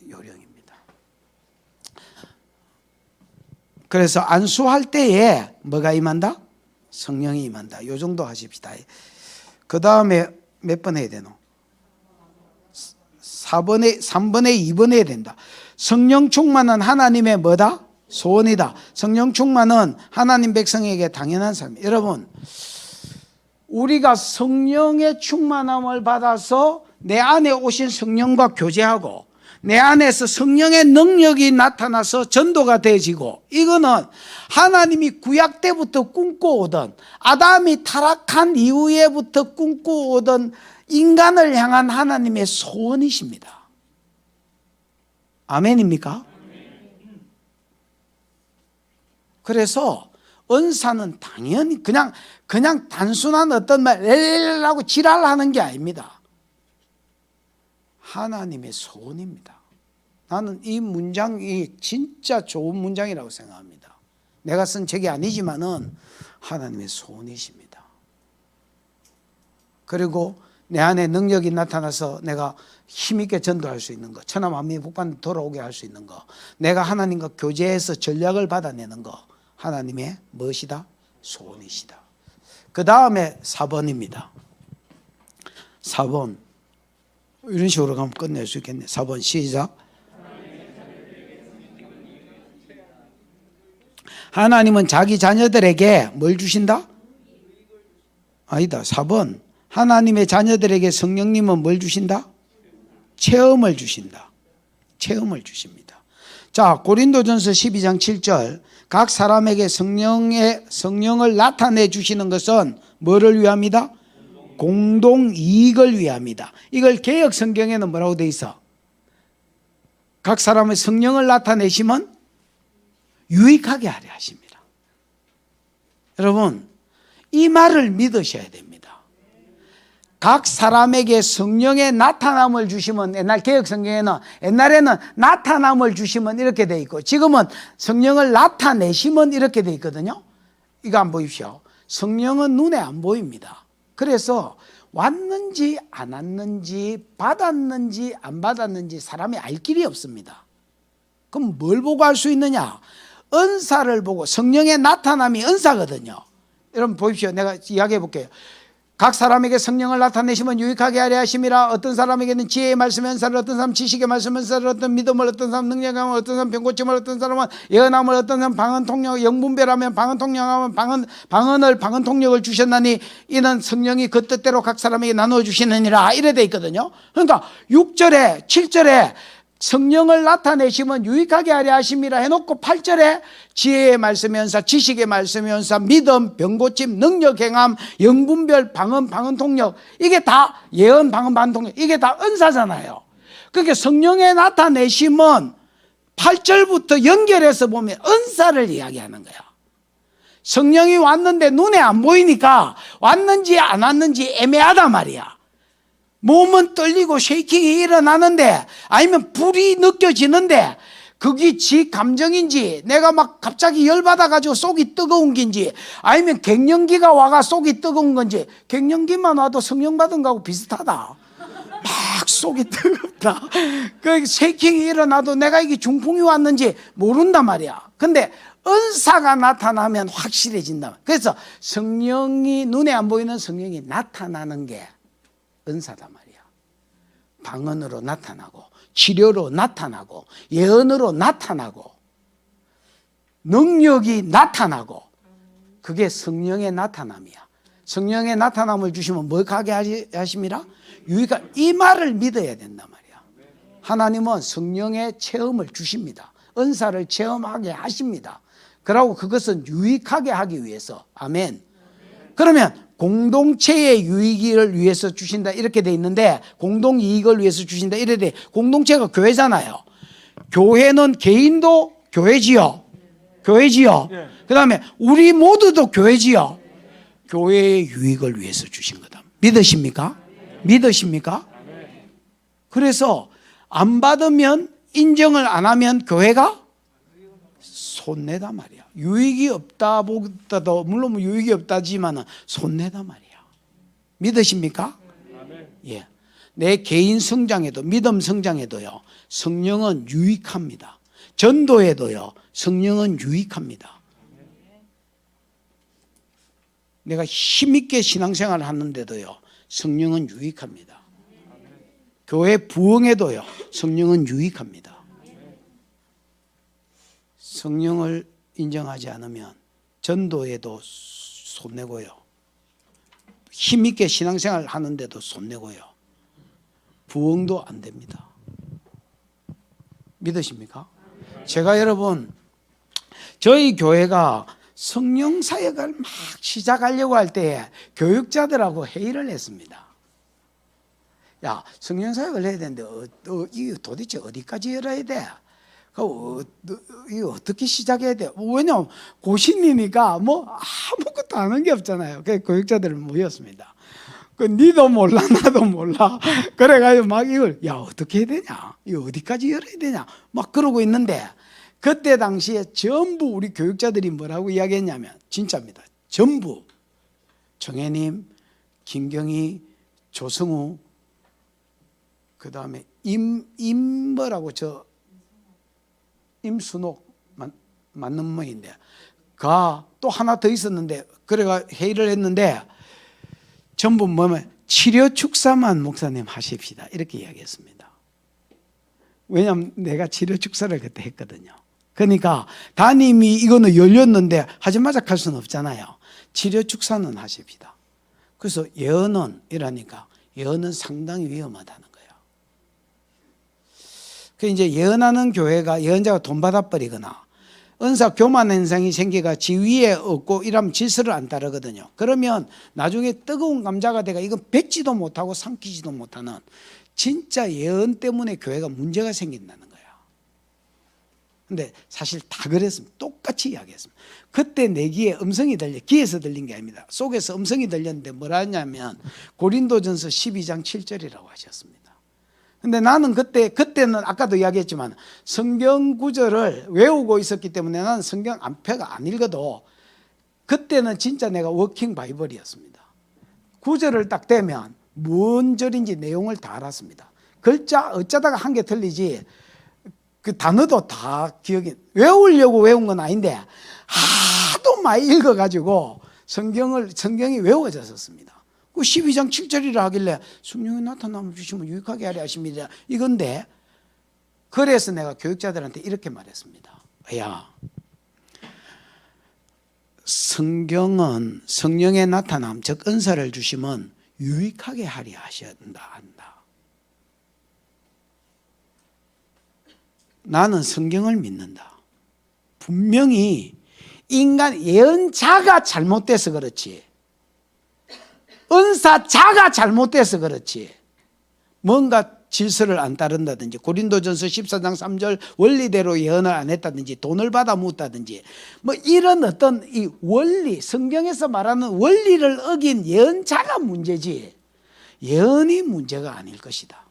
요령입니다. 그래서 안수할 때에 뭐가 임한다? 성령이 임한다. 요 정도 하십시다. 그 다음에 몇 번 해야 되노? 3번에 2번 해야 된다. 성령 충만은 하나님의 뭐다? 소원이다. 성령 충만은 하나님 백성에게 당연한 삶이에요. 여러분, 우리가 성령의 충만함을 받아서 내 안에 오신 성령과 교제하고 내 안에서 성령의 능력이 나타나서 전도가 되어지고, 이거는 하나님이 구약 때부터 꿈꿔오던, 아담이 타락한 이후에부터 꿈꿔오던 인간을 향한 하나님의 소원이십니다. 아멘입니까? 그래서 은사는 당연히 그냥 단순한 어떤 말 렐라고 지랄하는 게 아닙니다. 하나님의 소원입니다. 나는 이 문장이 진짜 좋은 문장이라고 생각합니다. 내가 쓴 책이 아니지만은 하나님의 소원이십니다. 그리고 내 안에 능력이 나타나서 내가 힘있게 전도할 수 있는 것, 천하 만민이 복받는 돌아오게 할 수 있는 것, 내가 하나님과 교제해서 전략을 받아내는 것, 하나님의 무엇이다? 소원이시다. 그 다음에 4번입니다. 4번 이런 식으로 가면 끝낼 수 있겠네. 4번 시작. 하나님은 자기 자녀들에게 뭘 주신다? 아니다. 4번 하나님의 자녀들에게 성령님은 뭘 주신다? 체험을 주신다. 체험을 주십니다. 자, 고린도전서 12장 7절 각 사람에게 성령을 나타내 주시는 것은 뭐를 위함이다? 공동 이익을 위함이다. 이걸 개역 성경에는 뭐라고 돼 있어? 각 사람의 성령을 나타내시면 유익하게 하려 하십니다. 여러분, 이 말을 믿으셔야 됩니다. 각 사람에게 성령의 나타남을 주시면, 옛날 개역 성경에는, 옛날에는 나타남을 주시면 이렇게 돼 있고, 지금은 성령을 나타내시면 이렇게 돼 있거든요. 이거 한번 보십시오. 성령은 눈에 안 보입니다. 그래서 왔는지 안 왔는지, 받았는지 안 받았는지 사람이 알 길이 없습니다. 그럼 뭘 보고 알 수 있느냐? 은사를 보고. 성령의 나타남이 은사거든요. 여러분 보십시오. 내가 이야기해 볼게요. 각 사람에게 성령을 나타내시면 유익하게 하려 하심이라. 어떤 사람에게는 지혜의 말씀 은사를, 어떤 사람 지식의 말씀 은사를, 어떤 믿음을, 어떤 사람 능력함을, 어떤 사람 병고침을, 어떤 사람은 예언함을, 어떤 사람 방언 통역, 영분별하면 방언 통역하면 방언 통역을 주셨나니 이는 성령이 그 뜻대로 각 사람에게 나누어 주시느니라. 이래 돼 있거든요. 그러니까 6절에 7절에 성령을 나타내시면 유익하게 하려 하심이라 해놓고 8절에 지혜의 말씀의 은사, 지식의 말씀의 은사, 믿음, 병고침, 능력 행함, 영분별, 방언 통역, 이게 다 예언, 방언 통역, 이게 다 은사잖아요. 그러니까 성령에 나타내시면 8절부터 연결해서 보면 은사를 이야기하는 거야. 성령이 왔는데 눈에 안 보이니까 왔는지 안 왔는지 애매하단 말이야. 몸은 떨리고 쉐이킹이 일어나는데, 아니면 불이 느껴지는데, 그게 지 감정인지, 내가 막 갑자기 열받아가지고 속이 뜨거운 건지, 아니면 갱년기가 와가 속이 뜨거운 건지. 갱년기만 와도 성령 받은 거하고 비슷하다. 막 속이 뜨겁다. 그 쉐이킹이 일어나도 내가 이게 중풍이 왔는지 모른단 말이야. 근데 은사가 나타나면 확실해진다. 그래서 성령이, 눈에 안 보이는 성령이 나타나는 게 은사단 말이야. 방언으로 나타나고, 치료로 나타나고, 예언으로 나타나고, 능력이 나타나고, 그게 성령의 나타남이야. 성령의 나타남을 주시면 뭐 가게 하심이라? 유익한, 이 말을 믿어야 된단 말이야. 하나님은 성령의 체험을 주십니다. 은사를 체험하게 하십니다. 그러고 그것은 유익하게 하기 위해서. 아멘. 그러면 공동체의 유익을 위해서 주신다 이렇게 돼 있는데, 공동이익을 위해서 주신다 이래 돼. 공동체가 교회잖아요. 교회는 개인도 교회지요. 교회지요. 그 다음에 우리 모두도 교회지요. 교회의 유익을 위해서 주신 거다. 믿으십니까? 믿으십니까? 그래서 안 받으면, 인정을 안 하면 교회가 손내다 말이야. 유익이 없다 보다도, 물론 유익이 없다지만 손내다 말이야. 믿으십니까? 예. 내 개인 성장에도, 믿음 성장에도요, 성령은 유익합니다. 전도에도요, 성령은 유익합니다. 내가 힘있게 신앙생활을 하는데도요, 성령은 유익합니다. 교회 부흥에도요, 성령은 유익합니다. 성령을 인정하지 않으면 전도에도 손내고요, 힘있게 신앙생활을 하는데도 손내고요, 부흥도 안 됩니다. 믿으십니까? 제가 여러분 저희 교회가 성령 사역을 막 시작하려고 할 때에 교육자들하고 회의를 했습니다. 야, 성령 사역을 해야 되는데 이거 도대체 어디까지 열어야 돼? 이거 어떻게 시작해야 돼? 왜냐면 고신이니까 뭐 아무것도 아는 게 없잖아요. 그래서 교육자들을 모였습니다. 니도 몰라 나도 몰라. 그래가지고 막 이걸 야 어떻게 해야 되냐? 이거 어디까지 열어야 되냐? 막 그러고 있는데 그때 당시에 전부 우리 교육자들이 뭐라고 이야기했냐면 진짜입니다. 전부 정혜님, 김경희, 조승우 그 다음에 임뭐라고 임순옥 맞는 모인데 가 또 하나 더 있었는데 그래가 회의를 했는데 전부 뭐면 치료 축사만 목사님 하십시다 이렇게 이야기했습니다. 왜냐하면 내가 치료 축사를 그때 했거든요. 그러니까 담임이 이거는 열렸는데 하자마자 갈 수는 없잖아요. 치료 축사는 하십시다. 그래서 예언은 예언은 상당히 위험하다는 거예요. 그 이제 예언하는 교회가 예언자가 돈 받아버리거나 은사 교만 현상이 생기가 지위에 없고 이러면 질서를 안 따르거든요. 그러면 나중에 뜨거운 감자가 돼가 이건 뱉지도 못하고 삼키지도 못하는 진짜 예언 때문에 교회가 문제가 생긴다는 거예요. 근데 사실 다 그랬습니다. 똑같이 이야기했습니다. 그때 내 귀에 음성이 귀에서 들린 게 아닙니다. 속에서 음성이 들렸는데 뭐라 하냐면 고린도전서 12장 7절이라고 하셨습니다. 근데 나는 그때는 아까도 이야기했지만 성경 구절을 외우고 있었기 때문에 나는 성경 안패가 안 읽어도 그때는 진짜 내가 워킹 바이블이었습니다. 구절을 딱 대면 뭔 절인지 내용을 다 알았습니다. 글자 어쩌다가 한 개 틀리지 그 단어도 다 기억이 외우려고 외운 건 아닌데 하도 많이 읽어가지고 성경이 외워졌었습니다. 그 12장 7절이라 하길래 성령이 나타남을 주시면 유익하게 하려 하십니다. 이건데 그래서 내가 교육자들한테 이렇게 말했습니다. 야, 성경은 성령의 나타남 즉 은사를 주시면 유익하게 하려 한다. 나는 성경을 믿는다. 분명히 인간 예언자가 잘못돼서 그렇지 은사자가 잘못돼서 그렇지 뭔가 질서를 안 따른다든지 고린도전서 14장 3절 원리대로 예언을 안 했다든지 돈을 받아 묻다든지 뭐 이런 어떤 이 원리 성경에서 말하는 원리를 어긴 예언자가 문제지 예언이 문제가 아닐 것이다.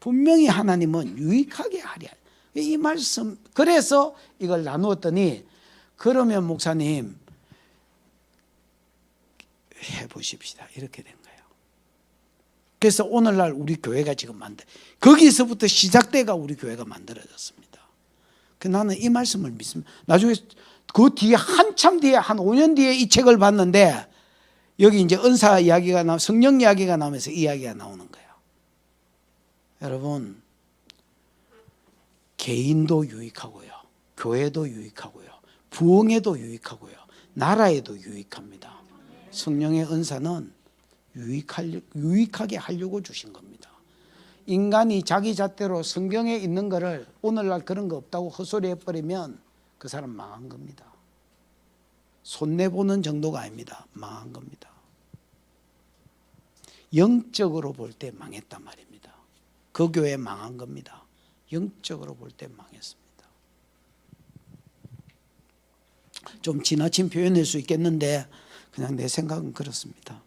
분명히 하나님은 유익하게 하랴 이 말씀 그래서 이걸 나누었더니 그러면 목사님 해보십시다 이렇게 된 거예요. 그래서 오늘날 우리 교회가 지금 거기서부터 시작돼가 우리 교회가 만들어졌습니다. 나는 이 말씀을 믿습니다. 나중에 그 뒤에 한참 뒤에 한 5년 뒤에 이 책을 봤는데 여기 이제 은사 이야기가 성령 이야기가 나오면서 이 이야기가 나오는 거예요. 여러분 개인도 유익하고요 교회도 유익하고요 부흥에도 유익하고요 나라에도 유익합니다. 성령의 은사는 유익하게 하려고 주신 겁니다. 인간이 자기 잣대로 성경에 있는 거를 오늘날 그런 거 없다고 헛소리 해버리면 그 사람 망한 겁니다. 손해보는 정도가 아닙니다. 망한 겁니다. 영적으로 볼 때 망했단 말입니다. 그 교회 망한 겁니다. 영적으로 볼 때 망했습니다. 좀 지나친 표현일 수 있겠는데 그냥 내 생각은 그렇습니다.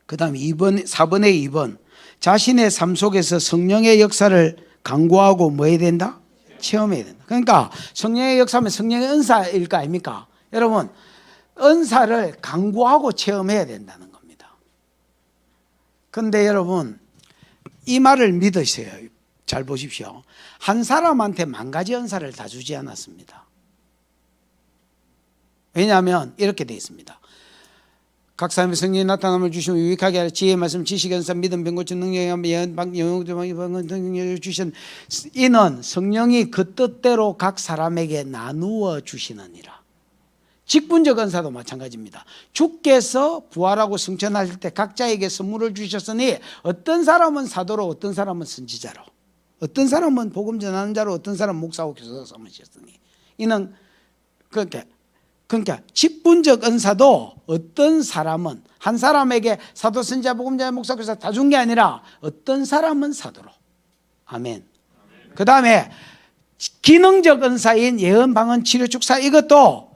그 다음 4번의 2번 자신의 삶 속에서 성령의 역사를 강구하고 뭐 해야 된다? 체험해야 된다. 그러니까 성령의 역사면 성령의 은사일 거 아닙니까? 여러분 은사를 강구하고 체험해야 된다는 겁니다. 그런데 여러분 이 말을 믿으세요. 잘 보십시오. 한 사람한테 10,000가지 은사를 다 주지 않았습니다. 왜냐하면 이렇게 되어 있습니다. 각 사람의 성령이 나타남을 주시면 유익하게 하라. 지혜의 말씀, 지식의 은사, 믿음, 병고침, 능력의 예언, 영역을 주신 이는 성령이 그 뜻대로 각 사람에게 나누어 주시느니라. 직분적 은사도 마찬가지입니다. 주께서 부활하고 승천하실 때 각자에게 선물을 주셨으니 어떤 사람은 사도로, 어떤 사람은 선지자로, 어떤 사람은 복음 전하는 자로, 어떤 사람은 목사고 교사 삼으셨으니 이는 그러니까 직분적 은사도 어떤 사람은 한 사람에게 사도, 선지자, 복음 전하, 목사, 교사 다 준 게 아니라 어떤 사람은 사도로. 아멘. 그 다음에 기능적 은사인 예언, 방언, 치료, 축사 이것도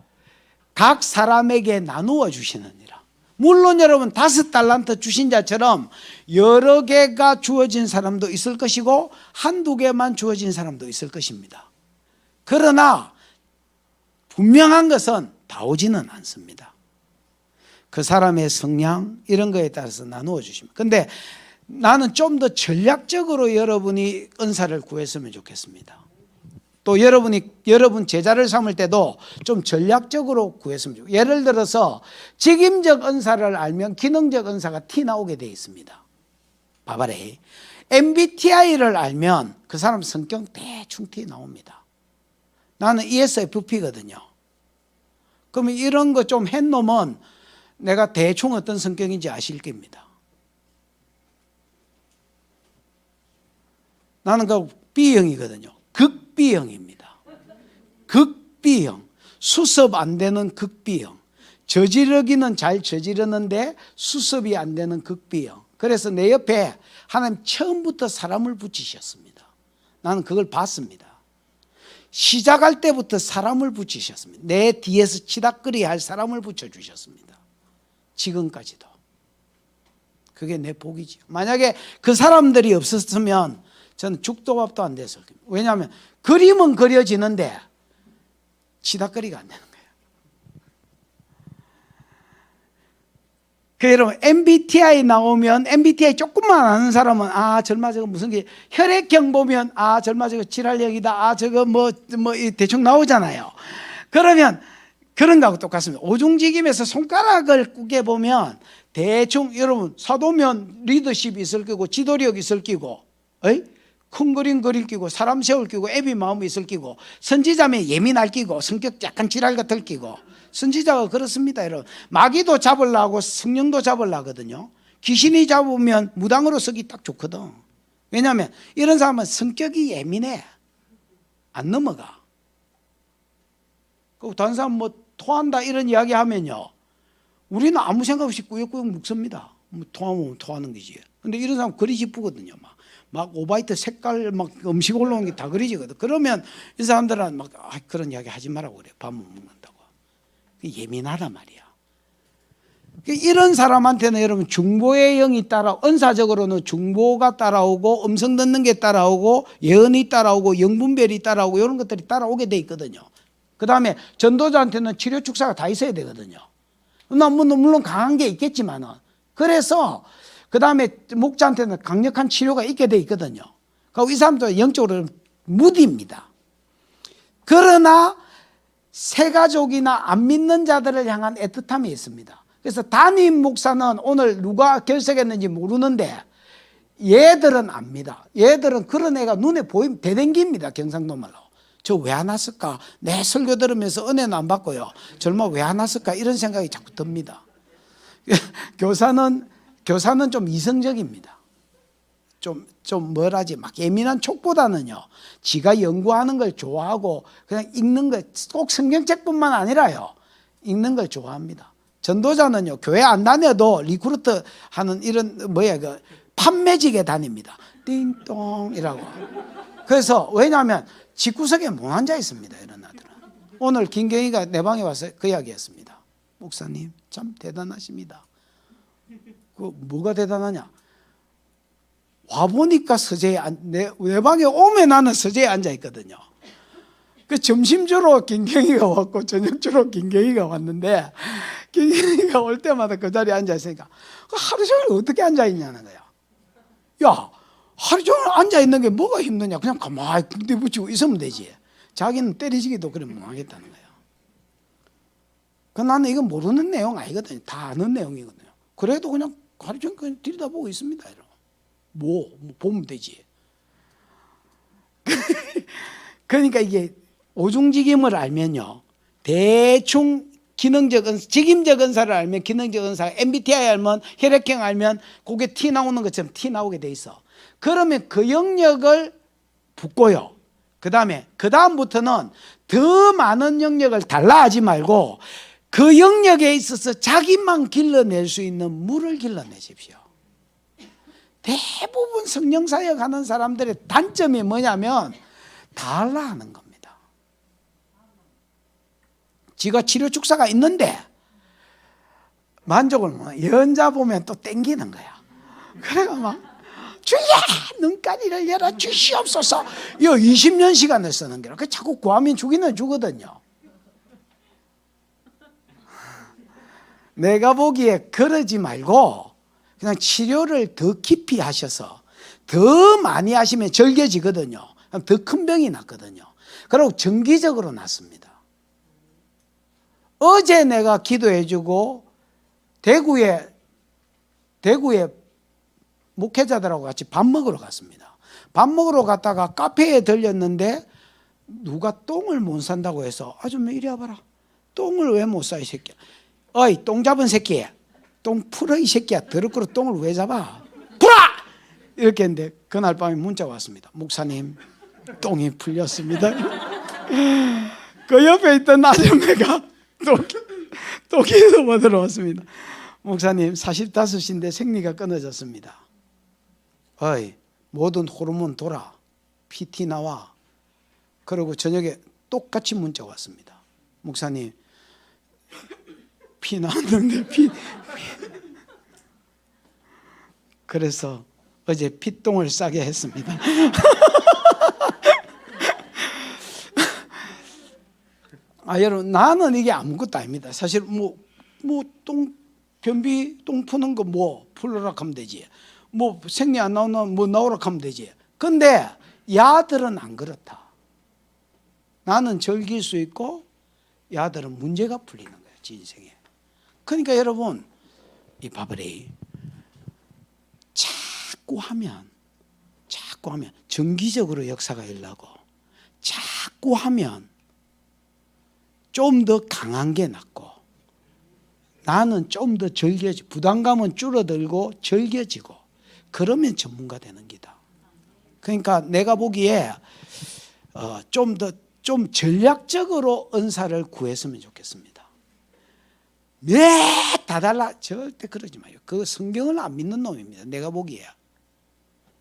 각 사람에게 나누어 주시느니라. 물론 여러분 5달란트 주신 자처럼 여러 개가 주어진 사람도 있을 것이고 한두 개만 주어진 사람도 있을 것입니다. 그러나 분명한 것은 다 오지는 않습니다. 그 사람의 성향 이런 거에 따라서 나누어 주십니다. 그런데 나는 좀 더 전략적으로 여러분이 은사를 구했으면 좋겠습니다. 또 여러분 제자를 삼을 때도 좀 전략적으로 구했으면 좋겠습니다. 예를 들어서 직임적 은사를 알면 기능적 은사가 티 나오게 되어 있습니다. 봐봐래. MBTI를 알면 그 사람 성격 대충 티 나옵니다. 나는 ESFP거든요. 그러면 이런 거 좀 했놈은 내가 대충 어떤 성격인지 아실 겁니다. 나는 그 B형이거든요. 극B형입니다. 극B형. 수습 안 되는 극B형. 저지르기는 잘 저지르는데 수습이 안 되는 극B형. 그래서 내 옆에 하나님 처음부터 사람을 붙이셨습니다. 나는 그걸 봤습니다. 시작할 때부터 사람을 붙이셨습니다. 내 뒤에서 치닥거리 할 사람을 붙여주셨습니다. 지금까지도. 그게 내 복이죠. 만약에 그 사람들이 없었으면 저는 죽도밥도 안 됐을 겁니다. 왜냐하면 그림은 그려지는데 치닥거리가 안 되는 거예요. 그 여러분 MBTI 나오면 MBTI 조금만 아는 사람은 절마 저거 무슨 게 혈액형 보면 절마 저거 질환형이다. 저거 뭐 대충 나오잖아요. 그러면 그런 거하고 똑같습니다. 오중직임에서 손가락을 꾸게 보면 대충 여러분 사도면 리더십이 있을 거고 지도력이 있을 거고 큰 그림 그릴 끼고 사람 세울 끼고 애비 마음이 있을 끼고 선지자면 예민할 끼고 성격 약간 지랄 같을 끼고 선지자가 그렇습니다. 여러분 마귀도 잡으려고 성령도 잡으려거든요. 귀신이 잡으면 무당으로 쓰기 딱 좋거든. 왜냐하면 이런 사람은 성격이 예민해. 안 넘어가. 그리고 다른 사람 뭐 토한다 이런 이야기 하면요 우리는 아무 생각 없이 꾸역꾸역 묵습니다. 뭐 토하면 토하는 거지. 근데 이런 사람 그리 짚거든요. 막 오바이트 색깔 막 음식 올라오는 게 다 그리지거든. 그러면 이 사람들은 막 그런 이야기 하지 말라고 그래. 밥 못 먹는다고. 예민하단 말이야. 이런 사람한테는 여러분 중보의 영이 은사적으로는 중보가 따라오고 음성 듣는 게 따라오고 예언이 따라오고 영분별이 따라오고 이런 것들이 따라오게 돼 있거든요. 그 다음에 전도자한테는 치료 축사가 다 있어야 되거든요. 물론 강한 게 있겠지만은 그래서 그 다음에 목자한테는 강력한 치료가 있게 돼 있거든요. 그리고 이 사람도 영적으로 무디입니다. 그러나 새가족이나 안 믿는 자들을 향한 애틋함이 있습니다. 그래서 담임 목사는 오늘 누가 결석했는지 모르는데 얘들은 압니다. 얘들은 그런 애가 눈에 보이면 대댕깁니다. 경상도 말로. 저 왜 안 왔을까? 내 설교 들으면서 은혜는 안 받고요. 절마 왜 안 왔을까? 이런 생각이 자꾸 듭니다. 교사는 좀 이성적입니다. 좀 뭐라지 막 예민한 촉보다는요. 지가 연구하는 걸 좋아하고 그냥 읽는 거 꼭 성경책뿐만 아니라요. 읽는 걸 좋아합니다. 전도자는요. 교회 안 다녀도 리크루트 하는 이런 판매직에 다닙니다. 띵똥이라고. 그래서 왜냐하면 집구석에 못 앉아 있습니다. 이런 아들은. 오늘 김경희가 내 방에 와서 그 이야기했습니다. 목사님 참 대단하십니다. 뭐가 대단하냐? 와보니까 서재에 내 방에 오면 나는 서재에 앉아 있거든요. 그 점심주로 김경희가 왔고 저녁주로 김경희가 왔는데 김경희가 올 때마다 그 자리에 앉아 있으니까 하루 종일 어떻게 앉아 있냐는 거야. 야, 하루 종일 앉아 있는 게 뭐가 힘드냐? 그냥 가만히 붕대 붙이고 있으면 되지. 자기는 때리시기도 그래 못 하겠다는 거야. 나는 이건 모르는 내용 아니거든요. 다 아는 내용이거든요. 그래도 그냥 하루 종일 그냥 들여다보고 있습니다. 뭐 보면 되지. 그러니까 이게 오중직임을 알면요. 대충 기능적 직임적 은사를 알면 기능적 은사, MBTI 알면 혈액형 알면 그게 티 나오는 것처럼 티 나오게 돼 있어. 그러면 그 영역을 붙고요. 그 다음부터는 더 많은 영역을 달라 하지 말고 그 영역에 있어서 자기만 길러낼 수 있는 물을 길러내십시오. 대부분 성령사역 하는 사람들의 단점이 뭐냐면 달라 하는 겁니다. 지가 치료 축사가 있는데 만족을 못, 연자 보면 또 땡기는 거야. 그래가 막 주야 눈가리를 열어 주시옵소서. 이거 20년 시간을 쓰는 거라. 그 자꾸 구하면 주기는 주거든요. 내가 보기에 그러지 말고 그냥 치료를 더 깊이 하셔서 더 많이 하시면 절개지거든요. 더 큰 병이 났거든요. 그리고 정기적으로 났습니다. 어제 내가 기도해주고 대구에 목회자들하고 같이 밥 먹으러 갔습니다. 밥 먹으러 갔다가 카페에 들렸는데 누가 똥을 못 산다고 해서 아줌마 이리 와봐라. 똥을 왜 못 사 이 새끼야. 어이 똥 잡은 새끼, 똥 풀어 이 새끼야. 더럽고 똥을 왜 잡아? 풀어! 이렇게 했는데 그날 밤에 문자가 왔습니다. 목사님 똥이 풀렸습니다. 그 옆에 있던 아줌마가 또 기도 받으러 왔습니다. 목사님 45인데 생리가 끊어졌습니다. 어이 모든 호르몬 돌아, PT 나와. 그리고 저녁에 똑같이 문자가 왔습니다. 목사님 피 나왔는데 그래서 어제 피똥을 싸게 했습니다. 여러분 나는 이게 아무것도 아닙니다. 사실 변비 똥 푸는 거 풀으라 하면 되지. 생리 안 나오면 나오라 하면 되지. 근데 야들은 안 그렇다. 나는 즐길 수 있고 야들은 문제가 풀리는 거야, 지 인생에. 그러니까 여러분 이 바벨이 자꾸 하면 정기적으로 역사가 일어나고 자꾸 하면 좀 더 강한 게 낫고 나는 좀 더 즐겨지고 부담감은 줄어들고 즐겨지고 그러면 전문가 되는 기다. 그러니까 내가 보기에 좀 전략적으로 은사를 구했으면 좋겠습니다. 다 달라 절대 그러지 마요. 그 성경을 안 믿는 놈입니다. 내가 보기에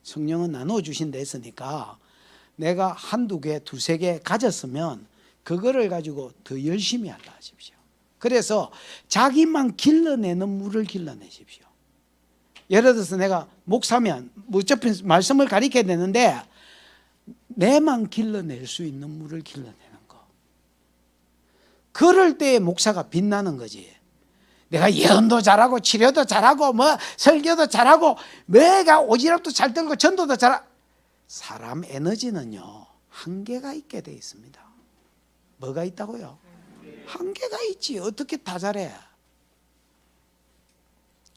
성령은 나눠 주신다 했으니까 내가 한두 개, 두세 개 가졌으면 그거를 가지고 더 열심히 하려 하십시오. 그래서 자기만 길러내는 물을 길러내십시오. 예를 들어서 내가 목사면 어차피 말씀을 가리켜야 되는데 내만 길러낼 수 있는 물을 길러내는 거. 그럴 때 목사가 빛나는 거지. 내가 예언도 잘하고 치료도 잘하고 설교도 잘하고 내가 오지랖도 잘 들고 전도도 잘하고 사람 에너지는요 한계가 있게 돼 있습니다. 뭐가 있다고요? 한계가 있지. 어떻게 다 잘해?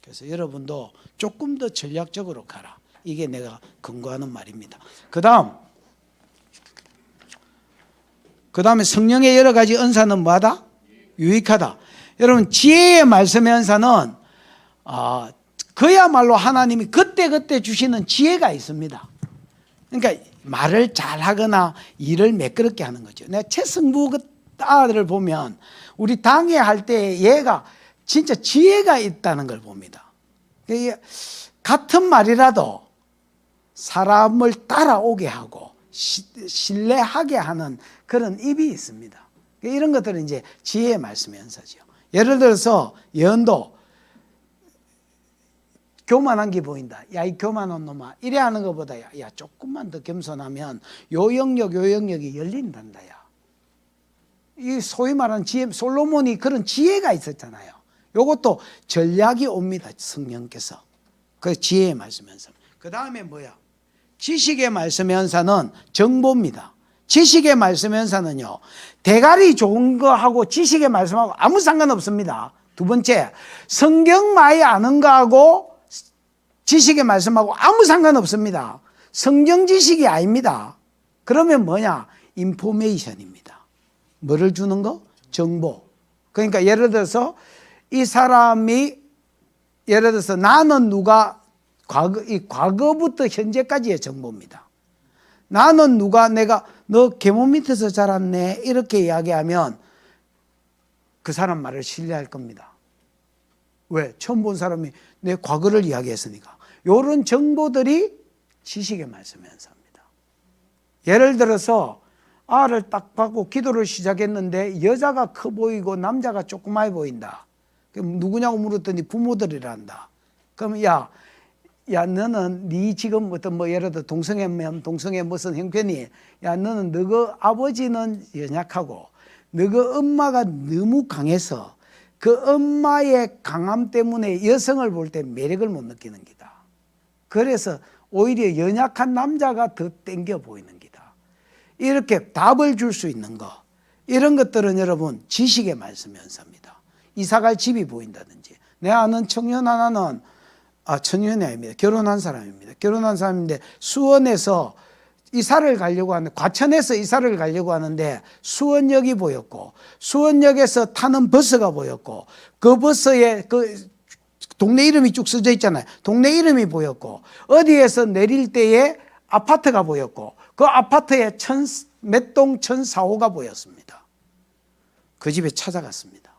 그래서 여러분도 조금 더 전략적으로 가라. 이게 내가 근거하는 말입니다. 그 다음에 성령의 여러 가지 은사는 뭐하다? 유익하다. 여러분 지혜의 말씀의 은사는 그야말로 하나님이 그때그때 주시는 지혜가 있습니다. 그러니까 말을 잘하거나 일을 매끄럽게 하는 거죠. 내가 최승부 그 아들을 보면 우리 당회 할 때 얘가 진짜 지혜가 있다는 걸 봅니다. 같은 말이라도 사람을 따라오게 하고 신뢰하게 하는 그런 입이 있습니다. 이런 것들은 이제 지혜의 말씀의 은사죠. 예를 들어서 예언도 교만한 게 보인다. 야, 이 교만한 놈아. 이래 하는 것보다 야 조금만 더 겸손하면 요 영역이 열린단다. 야. 이 소위 말하는 지혜, 솔로몬이 그런 지혜가 있었잖아요. 요것도 전략이 옵니다. 성령께서. 그 지혜의 말씀의 은사. 그 다음에 뭐야? 지식의 말씀의 은사는 정보입니다. 지식의 말씀의 은사는요, 대가리 좋은 거하고 지식의 말씀하고 아무 상관없습니다. 두 번째, 성경 많이 아는 거하고 지식의 말씀하고 아무 상관없습니다. 성경 지식이 아닙니다. 그러면 뭐냐? 인포메이션입니다. 뭐를 주는 거? 정보. 그러니까 예를 들어서 이 사람이 예를 들어서 나는 누가 이 과거부터 현재까지의 정보입니다. 나는 누가 내가 너 계몸 밑에서 자랐네 이렇게 이야기하면 그 사람 말을 신뢰할 겁니다. 왜? 처음 본 사람이 내 과거를 이야기했으니까. 이런 정보들이 지식의 말씀의 연사입니다. 예를 들어서 알을 딱 받고 기도를 시작했는데 여자가 커 보이고 남자가 조그마해 보인다. 그럼 누구냐고 물었더니 부모들이란다. 그러면 야 너는 네 지금 어떤 뭐 예를 들어 동성애면 동성애 무슨 형편이 야 너는 너가 아버지는 연약하고 너가 엄마가 너무 강해서 그 엄마의 강함 때문에 여성을 볼 때 매력을 못 느끼는 기다. 그래서 오히려 연약한 남자가 더 땡겨 보이는 기다. 이렇게 답을 줄 수 있는 거 이런 것들은 여러분 지식의 말씀 연사입니다. 이사갈 집이 보인다든지 내 아는 청년 하나는 청년이 아닙니다. 결혼한 사람입니다. 결혼한 사람인데 수원에서 이사를 가려고 하는데 과천에서 이사를 가려고 하는데 수원역이 보였고 수원역에서 타는 버스가 보였고 그 버스에 그 동네 이름이 쭉 써져 있잖아요. 동네 이름이 보였고 어디에서 내릴 때에 아파트가 보였고 그 아파트에 몇 동 1004호가 보였습니다. 그 집에 찾아갔습니다.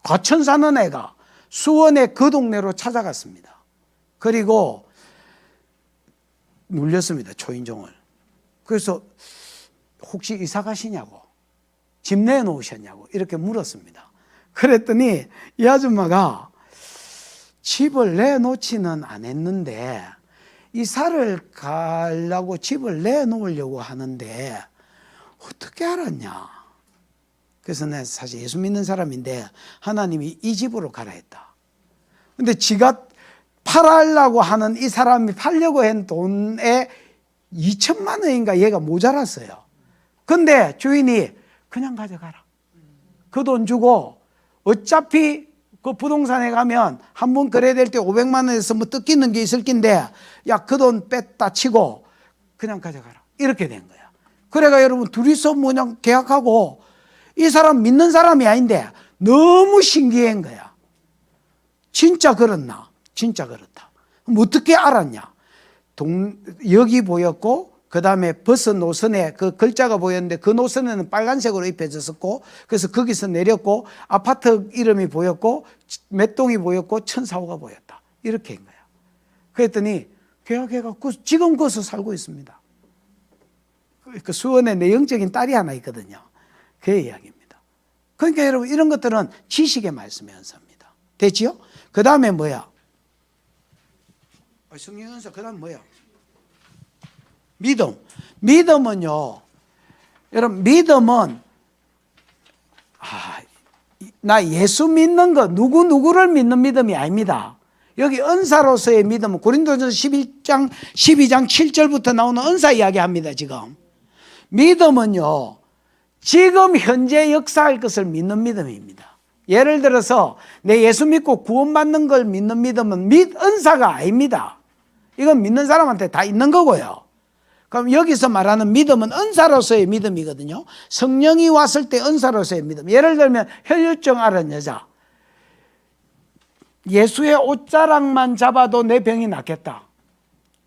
과천 사는 애가 수원의 그 동네로 찾아갔습니다. 그리고 눌렸습니다. 초인종을. 그래서 혹시 이사 가시냐고 집 내놓으셨냐고 이렇게 물었습니다. 그랬더니 이 아줌마가 집을 내놓지는 않았는데 이사를 가려고 집을 내놓으려고 하는데 어떻게 알았냐. 그래서 내가 사실 예수 믿는 사람인데 하나님이 이 집으로 가라 했다. 근데 지가 팔으려고 하는 이 사람이 팔려고 한 돈에 2천만 원인가 얘가 모자랐어요. 근데 주인이 그냥 가져가라. 그 돈 주고 어차피 그 부동산에 가면 한 번 거래될 때 500만 원에서 뭐 뜯기는 게 있을 낀데 야, 그 돈 뺐다 치고 그냥 가져가라. 이렇게 된 거야. 그래가 여러분 둘이서 그냥 계약하고 이 사람 믿는 사람이 아닌데 너무 신기한 거야. 진짜 그렇나? 진짜 그렇다. 그럼 어떻게 알았냐? 여기 보였고 그 다음에 버스 노선에 그 글자가 보였는데 그 노선에는 빨간색으로 입혀졌었고 그래서 거기서 내렸고 아파트 이름이 보였고 몇 동이 보였고 1004호가 보였다. 이렇게 한 거야. 그랬더니 계약해갖고 지금 거기서 살고 있습니다. 그 수원에 내 영적인 딸이 하나 있거든요. 그 이야기입니다. 그러니까 여러분 이런 것들은 지식의 말씀의 연사입니다. 됐지요? 그 다음에 뭐야? 성령 연사 그 다음 뭐야? 믿음. 믿음은요, 여러분, 믿음은, 나 예수 믿는 거, 누구를 믿는 믿음이 아닙니다. 여기 은사로서의 믿음은 고린도전서 12장 7절부터 나오는 은사 이야기 합니다, 지금. 믿음은요, 지금 현재 역사할 것을 믿는 믿음입니다. 예를 들어서, 내 예수 믿고 구원받는 걸 믿는 믿음은 은사가 아닙니다. 이건 믿는 사람한테 다 있는 거고요. 그럼 여기서 말하는 믿음은 은사로서의 믿음이거든요. 성령이 왔을 때 은사로서의 믿음. 예를 들면 혈류증 앓은 여자. 예수의 옷자락만 잡아도 내 병이 낫겠다.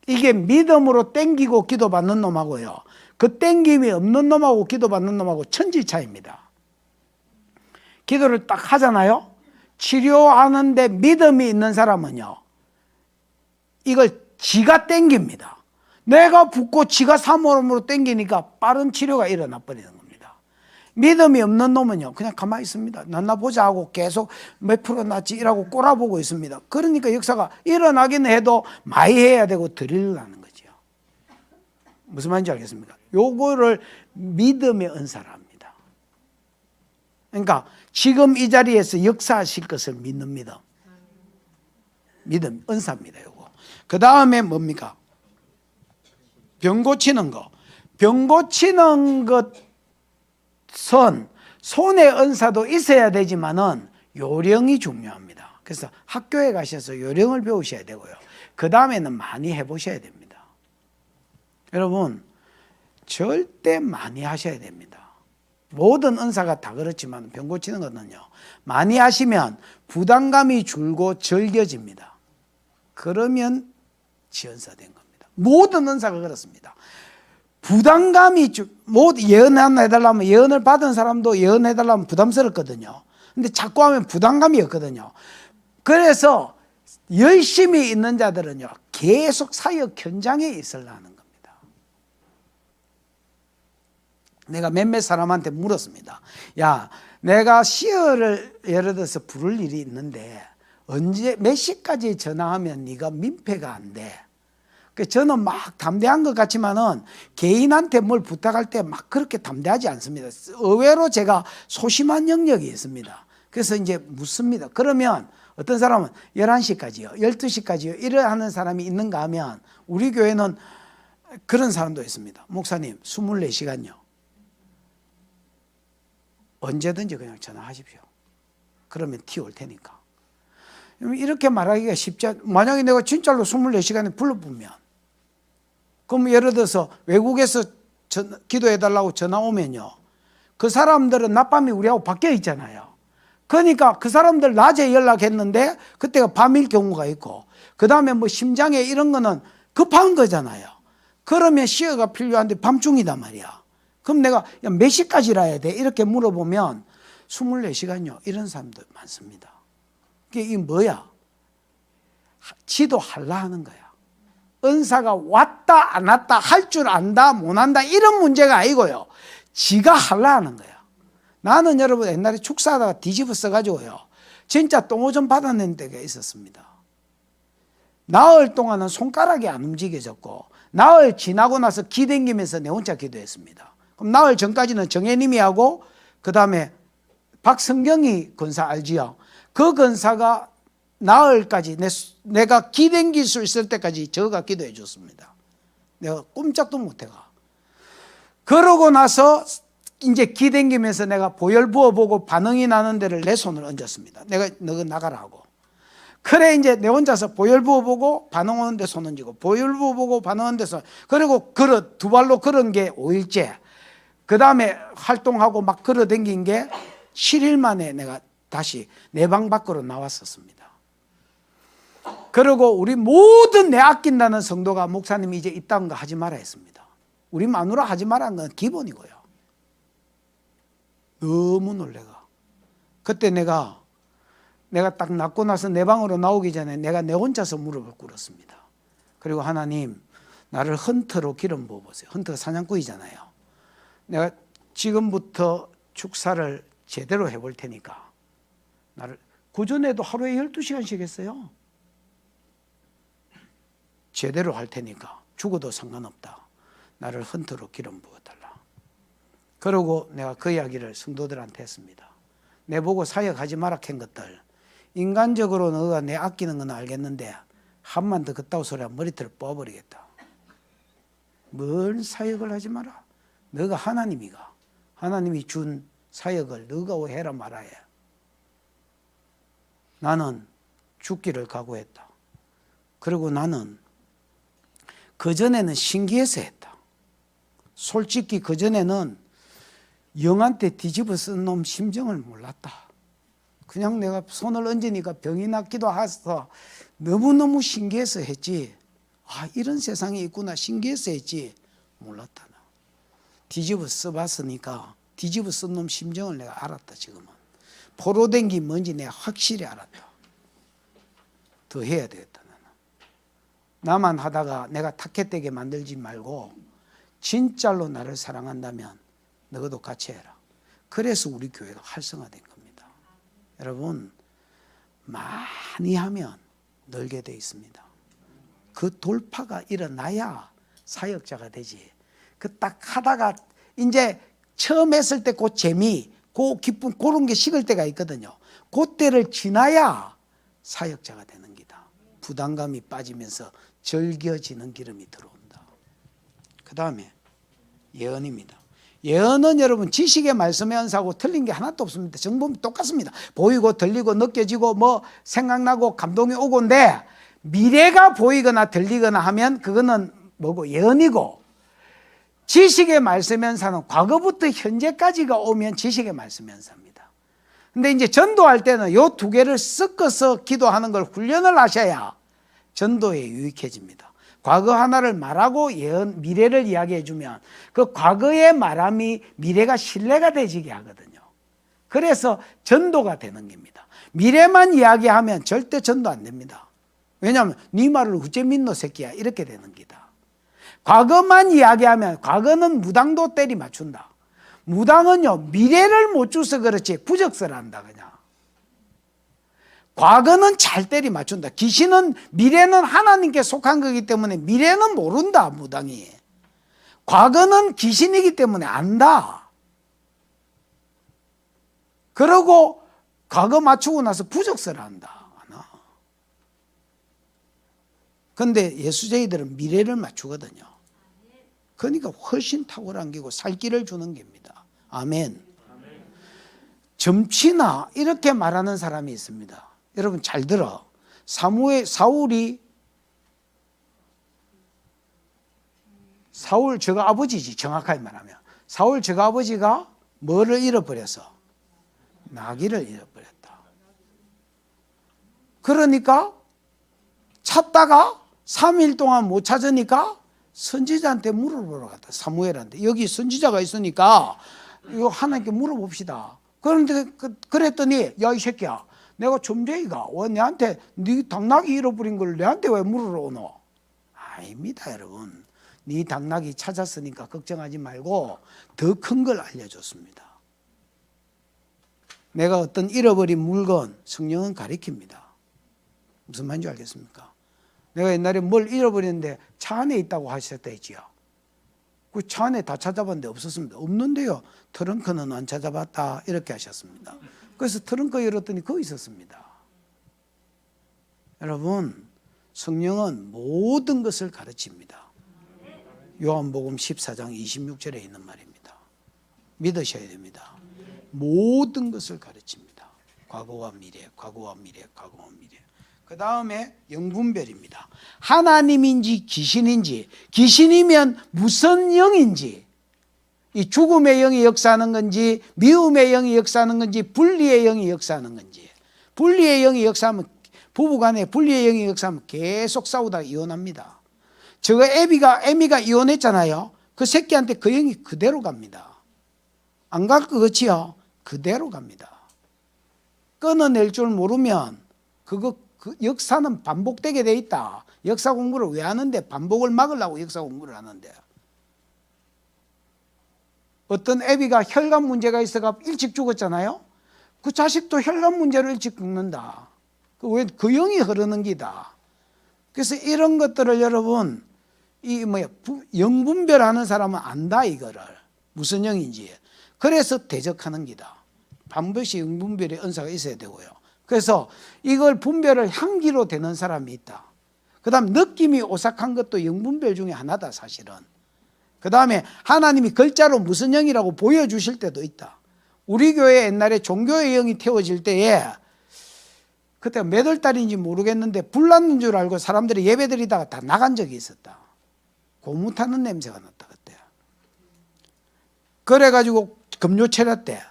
이게 믿음으로 땡기고 기도받는 놈하고요. 그 땡김이 없는 놈하고 기도받는 놈하고 천지 차이입니다. 기도를 딱 하잖아요. 치료하는데 믿음이 있는 사람은요. 이걸 지가 땡깁니다. 내가 붓고 지가 사모름으로 땡기니까 빠른 치료가 일어나 버리는 겁니다. 믿음이 없는 놈은요 그냥 가만히 있습니다. 나 보자 하고 계속 몇 프로 낫지 이라고 꼬라보고 있습니다. 그러니까 역사가 일어나긴 해도 많이 해야 되고 드리려는 거죠. 무슨 말인지 알겠습니까? 요거를 믿음의 은사라 합니다. 그러니까 지금 이 자리에서 역사하실 것을 믿는 믿음. 믿음 은사입니다. 요거. 그 다음에 뭡니까? 병 고치는 거. 병 고치는 것은 손의 은사도 있어야 되지만은 요령이 중요합니다. 그래서 학교에 가셔서 요령을 배우셔야 되고요. 그 다음에는 많이 해보셔야 됩니다. 여러분, 절대 많이 하셔야 됩니다. 모든 은사가 다 그렇지만 병 고치는 거는요, 많이 하시면 부담감이 줄고 즐겨집니다. 그러면 지연사된 겁니다. 모든 은사가 그렇습니다. 부담감이 예언 해달라면, 예언을 받은 사람도 예언해달라면 부담스럽거든요. 근데 자꾸 하면 부담감이 없거든요. 그래서 열심히 있는 자들은요, 계속 사역 현장에 있으려는 겁니다. 내가 몇몇 사람한테 물었습니다. 야, 내가 시어를 예를 들어서 부를 일이 있는데 언제 몇 시까지 전화하면 네가 민폐가 안 돼. 저는 막 담대한 것 같지만은 개인한테 뭘 부탁할 때 막 그렇게 담대하지 않습니다. 의외로 제가 소심한 영역이 있습니다. 그래서 이제 묻습니다. 그러면 어떤 사람은 11시까지요, 12시까지요, 이래 하는 사람이 있는가 하면 우리 교회는 그런 사람도 있습니다. 목사님, 24시간요. 언제든지 그냥 전화하십시오. 그러면 티 올 테니까. 이렇게 말하기가 쉽지 않, 만약에 내가 진짜로 24시간에 불러보면, 그럼 예를 들어서 외국에서 기도해달라고 전화 오면요, 그 사람들은 낮밤이 우리하고 바뀌어 있잖아요. 그러니까 그 사람들 낮에 연락했는데 그때가 밤일 경우가 있고, 그 다음에 뭐 심장에 이런 거는 급한 거잖아요. 그러면 시어가 필요한데 밤중이단 말이야. 그럼 내가 몇 시까지라 해야 돼? 이렇게 물어보면 24시간요. 이런 사람도 많습니다. 이게 뭐야? 지도하려 하는 거야. 은사가 왔다 안 왔다, 할 줄 안다 못 한다, 이런 문제가 아니고요. 지가 하려 하는 거야. 나는 여러분 옛날에 축사하다가 뒤집어 써가지고요, 진짜 똥오줌 받아낸 때가 있었습니다. 나흘 동안은 손가락이 안 움직여졌고, 나흘 지나고 나서 기댕기면서 내 혼자 기도했습니다. 그럼 나흘 전까지는 정혜님이 하고, 그 다음에 박성경이 권사 알지요? 그 권사가 나흘까지 내가 기댕길 수 있을 때까지 저가 기도해 줬습니다. 내가 꼼짝도 못해가. 그러고 나서 이제 기댕기면서 내가 보혈 부어보고 반응이 나는 데를 내 손을 얹었습니다. 내가 너가 나가라 하고. 그래 이제 내 혼자서 보혈 부어보고 반응 오는 데 손 얹고, 보혈 부어보고 반응 오는 데 손, 그리고 걸어 두 발로 걸은 게 5일째. 그 다음에 활동하고 막 걸어 댕긴 게 7일 만에 내가 다시 내 방 밖으로 나왔었습니다. 그리고 우리 모든 내 아낀다는 성도가 목사님이 이제 이딴 거 하지 마라 했습니다. 우리 마누라 하지 마라는 건 기본이고요. 너무 놀래가. 그때 내가 딱 낳고 나서 내 방으로 나오기 전에 내가 내 혼자서 무릎을 꿇었습니다. 그리고 하나님, 나를 헌터로 기름 부어보세요. 헌터가 사냥꾼이잖아요. 내가 지금부터 축사를 제대로 해볼 테니까 나를, 그전에도 하루에 12시간씩 했어요. 제대로 할 테니까 죽어도 상관없다. 나를 헌터로 기름 부어달라. 그러고 내가 그 이야기를 성도들한테 했습니다. 내 보고 사역하지 마라 한 것들, 인간적으로 너가 내 아끼는 건 알겠는데 한만 더 그따구 소리하면 머리털을 뽑아버리겠다. 뭘 사역을 하지 마라. 너가 하나님이가, 하나님이 준 사역을 너가 왜 해라 말아야. 나는 죽기를 각오했다. 그리고 나는 그전에는 신기해서 했다. 솔직히 그전에는 영한테 뒤집어 쓴 놈 심정을 몰랐다. 그냥 내가 손을 얹으니까 병이 낫기도 해서 너무너무 신기해서 했지, 아, 이런 세상이 있구나 신기해서 했지 몰랐다. 나 뒤집어 써봤으니까 뒤집어 쓴 놈 심정을 내가 알았다. 지금은 포로된 게 뭔지 내가 확실히 알았다. 더 해야 되겠다. 나는 나만 하다가 내가 탁해되게 만들지 말고 진짜로 나를 사랑한다면 너도 같이 해라. 그래서 우리 교회가 활성화된 겁니다. 여러분, 많이 하면 늘게 돼 있습니다. 그 돌파가 일어나야 사역자가 되지. 그 딱 하다가 이제 처음 했을 때 그 재미, 그 기쁨, 그런 게 식을 때가 있거든요. 그때를 지나야 사역자가 되는 기다. 부담감이 빠지면서 즐겨지는 기름이 들어온다. 그 다음에 예언입니다. 예언은 여러분 지식의 말씀의 은사하고 틀린 게 하나도 없습니다. 정보는 똑같습니다. 보이고 들리고 느껴지고 뭐 생각나고 감동이 오고인데, 미래가 보이거나 들리거나 하면 그거는 뭐고 예언이고, 지식의 말씀 연사는 과거부터 현재까지가 오면 지식의 말씀 연사입니다. 근데 이제 전도할 때는 요 두 개를 섞어서 기도하는 걸 훈련을 하셔야 전도에 유익해집니다. 과거 하나를 말하고 미래를 이야기해 주면 그 과거의 말함이 미래가 신뢰가 되지게 하거든요. 그래서 전도가 되는 겁니다. 미래만 이야기하면 절대 전도 안 됩니다. 왜냐하면 네 말을 어째 믿노 새끼야 이렇게 되는 기다. 과거만 이야기하면 과거는 무당도 때리 맞춘다. 무당은요 미래를 못 줘서 그렇지 부적설한다 그냥. 과거는 잘 때리 맞춘다. 귀신은 미래는 하나님께 속한 거기 때문에 미래는 모른다 무당이. 과거는 귀신이기 때문에 안다. 그러고 과거 맞추고 나서 부적설한다. 그런데 예수쟁이들은 미래를 맞추거든요. 그러니까 훨씬 탁월한 게고 살 길을 주는 겁니다. 아멘. 점치나 이렇게 말하는 사람이 있습니다. 여러분 잘 들어. 사울 저가 아버지지 정확하게 말하면. 사울 저가 아버지가 뭐를 잃어버려서? 나귀를 잃어버렸다. 그러니까 찾다가 3일 동안 못 찾으니까 선지자한테 물어보러 갔다. 사무엘한테. 여기 선지자가 있으니까 이거 하나님께 물어봅시다. 그런데 그랬더니 야 이 새끼야 내가 점쟁이가 왜 내한테 네 당나귀 잃어버린 걸 내한테 왜 물으러 오노? 아닙니다 여러분. 네 당나귀 찾았으니까 걱정하지 말고 더 큰 걸 알려줬습니다. 내가 어떤 잃어버린 물건 성령은 가리킵니다. 무슨 말인지 알겠습니까? 내가 옛날에 뭘 잃어버렸는데 차 안에 있다고 하셨다 했지요. 그 차 안에 다 찾아봤는데 없었습니다. 없는데요. 트렁크는 안 찾아봤다 이렇게 하셨습니다. 그래서 트렁크 열었더니 거기 있었습니다. 여러분 성령은 모든 것을 가르칩니다. 요한복음 14장 26절에 있는 말입니다. 믿으셔야 됩니다. 모든 것을 가르칩니다. 과거와 미래, 과거와 미래, 과거와 미래. 그 다음에 영분별입니다. 하나님인지 귀신인지, 귀신이면 무슨 영인지, 이 죽음의 영이 역사하는 건지, 미움의 영이 역사하는 건지, 분리의 영이 역사하는 건지. 분리의 영이 역사하면, 부부간에 분리의 영이 역사하면 계속 싸우다가 이혼합니다. 저거 애미가 이혼했잖아요. 그 새끼한테 그 영이 그대로 갑니다. 안 갈 것 같지요? 그대로 갑니다. 끊어낼 줄 모르면 그 역사는 반복되게 돼 있다. 역사 공부를 왜 하는데? 반복을 막으려고 역사 공부를 하는데. 어떤 애비가 혈관 문제가 있어가 일찍 죽었잖아요. 그 자식도 혈관 문제로 일찍 죽는다. 왜 그 영이 흐르는 기다. 그래서 이런 것들을 여러분 영분별하는 사람은 안다 이거를 무슨 영인지. 그래서 대적하는 기다. 반드시 영분별의 은사가 있어야 되고요. 그래서 이걸 분별을 향기로 되는 사람이 있다. 그 다음 느낌이 오싹한 것도 영분별 중에 하나다 사실은. 그 다음에 하나님이 글자로 무슨 영이라고 보여주실 때도 있다. 우리 교회 옛날에 종교의 영이 태워질 때에 그때 몇 월 달인지 모르겠는데 불 났는 줄 알고 사람들이 예배드리다가 다 나간 적이 있었다. 고무 타는 냄새가 났다 그때. 그래가지고 금요체라 때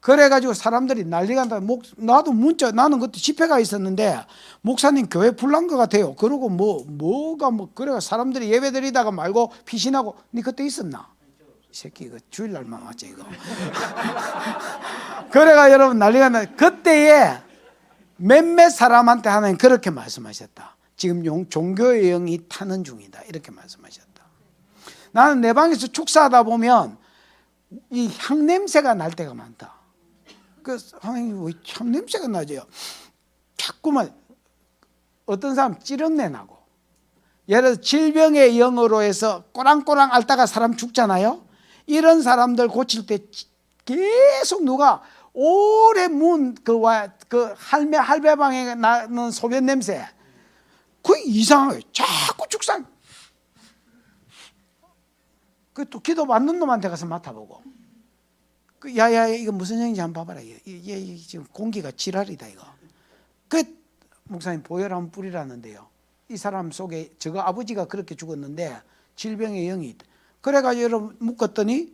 그래가지고 사람들이 난리가 났다. 나도 문자 나는 그때 집회가 있었는데 목사님 교회 불난 것 같아요. 그러고 뭐가 그래가 사람들이 예배드리다가 말고 피신하고 니 그때 있었나? 이 새끼 이거 주일날만 왔지 이거. 그래가 여러분 난리가 나. 그때에 몇몇 사람한테 하나님 그렇게 말씀하셨다. 지금 종교의 영이 타는 중이다. 이렇게 말씀하셨다. 나는 내 방에서 축사하다 보면 이 향냄새가 날 때가 많다. 그 하나님 왜 향냄새가 나죠? 자꾸만 어떤 사람 찌렁내 나고 예를 들어 질병의 영으로 해서 꼬랑꼬랑 앓다가 사람 죽잖아요. 이런 사람들 고칠 때 계속 누가 오래 그 할배방에 나는 소변 냄새 그 이상하게 자꾸 죽상. 그 또 기도 받는 놈한테 가서 맡아보고 야야 이거 무슨 영인지 한번 봐봐라. 이게 지금 공기가 지랄이다 이거. 그 목사님 보혈 한번 뿌리라는데요. 이 사람 속에 저거 아버지가 그렇게 죽었는데 질병의 영이 있다. 그래가지고 여러분 묶었더니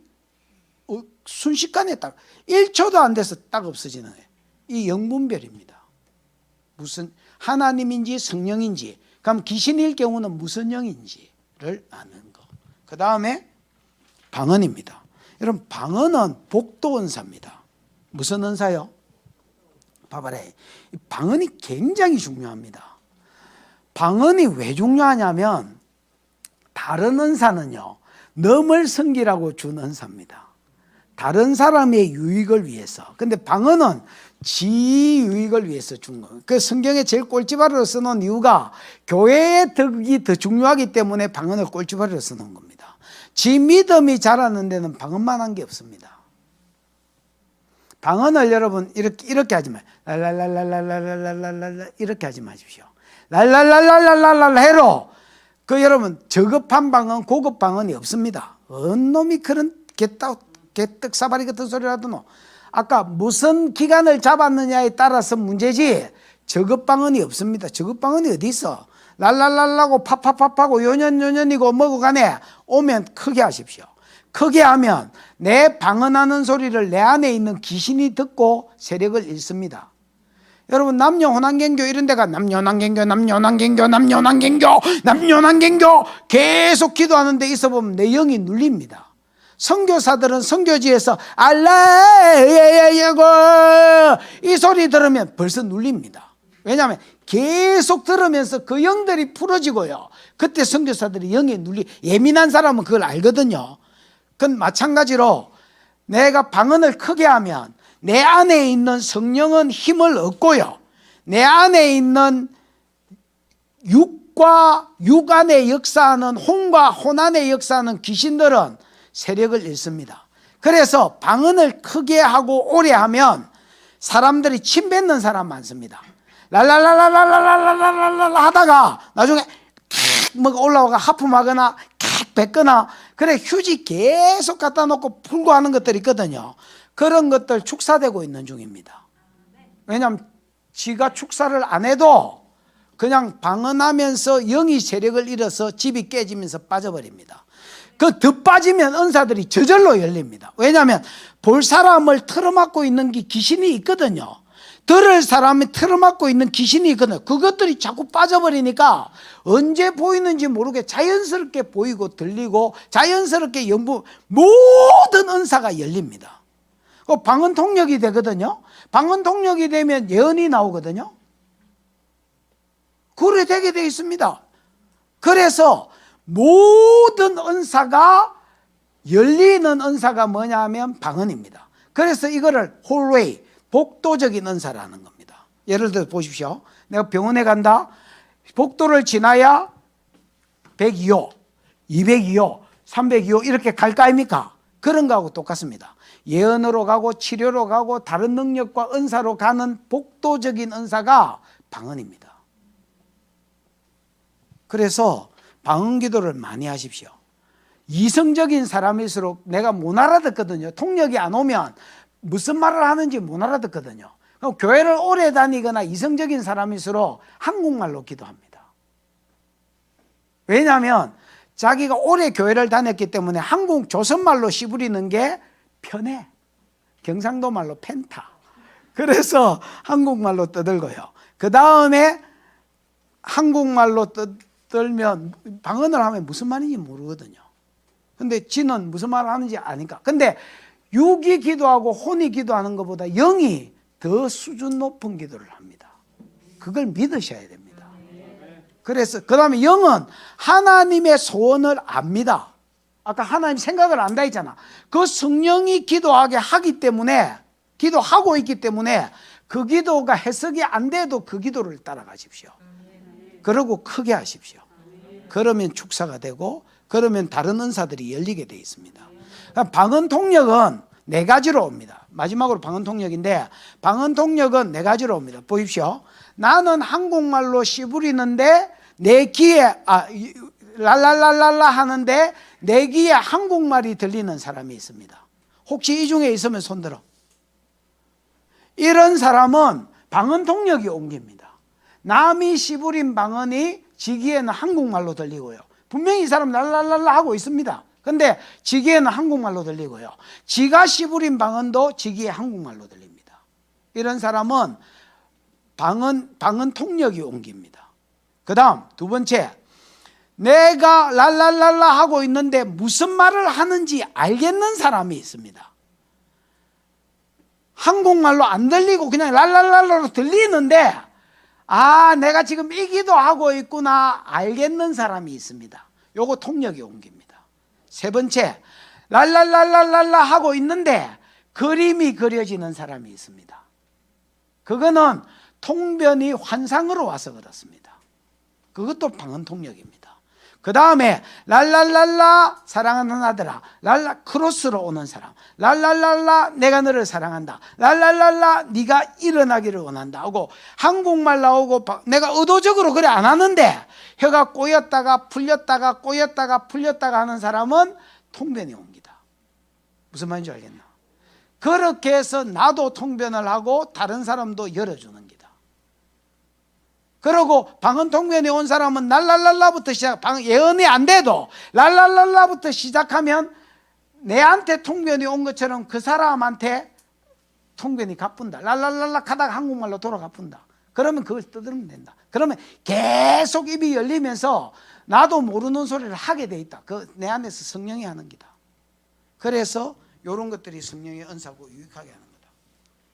순식간에 딱 1초도 안 돼서 딱 없어지는 거예요. 이 영분별입니다. 무슨 하나님인지 성령인지, 그럼 귀신일 경우는 무슨 영인지를 아는 거. 그 다음에 방언입니다. 여러분, 방언은 복도 은사입니다. 무슨 은사요? 봐봐래. 방언이 굉장히 중요합니다. 방언이 왜 중요하냐면 다른 은사는요, 넘을 섬기라고 준 은사입니다. 다른 사람의 유익을 위해서. 근데 방언은 지 유익을 위해서 준 거예요. 그 성경에 제일 꼴찌바리로 써놓은 이유가 교회의 덕이 더 중요하기 때문에 방언을 꼴찌바리로 써놓은 겁니다. 지 믿음이 자라는 데는 방언만 한 게 없습니다. 방언을 여러분 이렇게 하지 마요. 랄랄랄랄랄랄랄랄랄 이렇게 하지 마십시오. 랄랄랄랄랄랄랄 해로 그 여러분 저급한 방언, 고급 방언이 없습니다. 어느 놈이 그런 개떡 사바리 같은 소리를 하더노. 아까 무슨 기간을 잡았느냐에 따라서 문제지 저급 방언이 없습니다. 저급 방언이 어디 있어? 랄랄랄라고 파파파파고 요년요년이고 뭐고 간에 오면 크게 하십시오. 크게 하면 내 방언하는 소리를 내 안에 있는 귀신이 듣고 세력을 잃습니다. 여러분 남녀혼한경교 이런 데가 남녀혼한경교 계속 기도하는 데 있어 보면 내 영이 눌립니다. 선교사들은 선교지에서 알라야야야고 이 소리 들으면 벌써 눌립니다. 왜냐하면 계속 들으면서 그 영들이 풀어지고요. 그때 선교사들이 영에 예민한 사람은 그걸 알거든요. 그건 마찬가지로 내가 방언을 크게 하면 내 안에 있는 성령은 힘을 얻고요. 내 안에 있는 육과 육 안에 역사하는 혼과 혼 안에 역사하는 귀신들은 세력을 잃습니다. 그래서 방언을 크게 하고 오래 하면 사람들이 침 뱉는 사람 많습니다. 랄랄랄랄랄랄랄랄랄 하다가 나중에 뭐 올라오가 하품하거나 뱉거나 그래 휴지 계속 갖다 놓고 풀고 하는 것들이 있거든요. 그런 것들 축사되고 있는 중입니다. 왜냐하면 지가 축사를 안 해도 그냥 방언하면서 영이 세력을 잃어서 집이 깨지면서 빠져버립니다. 그 더 빠지면 은사들이 저절로 열립니다. 왜냐하면 볼 사람을 틀어막고 있는 게 귀신이 있거든요. 들을 사람이 틀어막고 있는 귀신이 있거든요. 그것들이 자꾸 빠져버리니까 언제 보이는지 모르게 자연스럽게 보이고 들리고 자연스럽게 모든 은사가 열립니다. 방언 통역이 되거든요. 방언 통역이 되면 예언이 나오거든요. 그래 되게 되어 있습니다. 그래서 모든 은사가 열리는 은사가 뭐냐 하면 방언입니다. 그래서 이거를 홀웨이 복도적인 은사라는 겁니다. 예를 들어 보십시오. 내가 병원에 간다. 복도를 지나야 102호, 202호, 302호 이렇게 갈 거 아닙니까? 그런 거하고 똑같습니다. 예언으로 가고 치료로 가고 다른 능력과 은사로 가는 복도적인 은사가 방언입니다. 그래서 방언 기도를 많이 하십시오. 이성적인 사람일수록 내가 못 알아듣거든요. 통역이 안 오면 무슨 말을 하는지 못 알아듣거든요. 그럼 교회를 오래 다니거나 이성적인 사람일수록 한국말로 기도합니다. 왜냐하면 자기가 오래 교회를 다녔기 때문에 한국 조선말로 씨부리는 게 편해. 경상도 말로 펜타. 그래서 한국말로 떠들고요. 그 다음에 한국말로 떠들면 방언을 하면 무슨 말인지 모르거든요. 근데 지는 무슨 말을 하는지 아니까. 근데 육이 기도하고 혼이 기도하는 것보다 영이 더 수준 높은 기도를 합니다. 그걸 믿으셔야 됩니다. 그래서 그 다음에 영은 하나님의 소원을 압니다. 아까 하나님 생각을 안다 했잖아. 그 성령이 기도하게 하기 때문에 기도하고 있기 때문에 그 기도가 해석이 안 돼도 그 기도를 따라가십시오. 그러고 크게 하십시오. 그러면 축사가 되고 그러면 다른 은사들이 열리게 되어 있습니다. 방언 통역은 네 가지로 옵니다. 마지막으로 방언 통역인데 방언 통역은 네 가지로 옵니다. 보십시오. 나는 한국말로 씨부리는데 내 귀에 랄랄랄랄라 하는데 내 귀에 한국말이 들리는 사람이 있습니다. 혹시 이 중에 있으면 손들어. 이런 사람은 방언 통역이 옮깁니다. 남이 씨부린 방언이 지 귀에는 한국말로 들리고요. 분명히 이 사람 랄랄랄라 하고 있습니다. 근데 지기에는 한국말로 들리고요. 지가 씨부린 방언도 지기에 한국말로 들립니다. 이런 사람은 방언 통역이 옮깁니다. 그 다음 두 번째, 내가 랄랄랄라 하고 있는데 무슨 말을 하는지 알겠는 사람이 있습니다. 한국말로 안 들리고 그냥 랄랄랄라로 들리는데 내가 지금 이 기도하고 있구나 알겠는 사람이 있습니다. 요거 통역이 옮깁니다. 세 번째, 랄랄랄랄랄라 하고 있는데 그림이 그려지는 사람이 있습니다. 그거는 통변이 환상으로 와서 그렇습니다. 그것도 방언 통역입니다. 그 다음에 랄랄랄라 사랑하는 아들아, 랄라 크로스로 오는 사람, 랄랄랄라 내가 너를 사랑한다, 랄랄랄라 네가 일어나기를 원한다 하고 한국말 나오고 내가 의도적으로 그래 안 하는데 혀가 꼬였다가 풀렸다가 꼬였다가 풀렸다가 하는 사람은 통변이 옵니다. 무슨 말인지 알겠나? 그렇게 해서 나도 통변을 하고 다른 사람도 열어주는 기다. 그러고 방언 통변이 온 사람은 랄랄랄라부터 시작, 예언이 안 돼도 랄랄랄라부터 시작하면 내한테 통변이 온 것처럼 그 사람한테 통변이 가뿐다. 랄랄랄라 하다가 한국말로 돌아가뿐다. 그러면 그걸 떠들면 된다. 그러면 계속 입이 열리면서 나도 모르는 소리를 하게 돼 있다. 그 내 안에서 성령이 하는 기다. 그래서 이런 것들이 성령의 은사고 유익하게 하는 거다.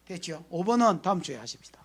됐죠? 5번은 다음 주에 하십시다.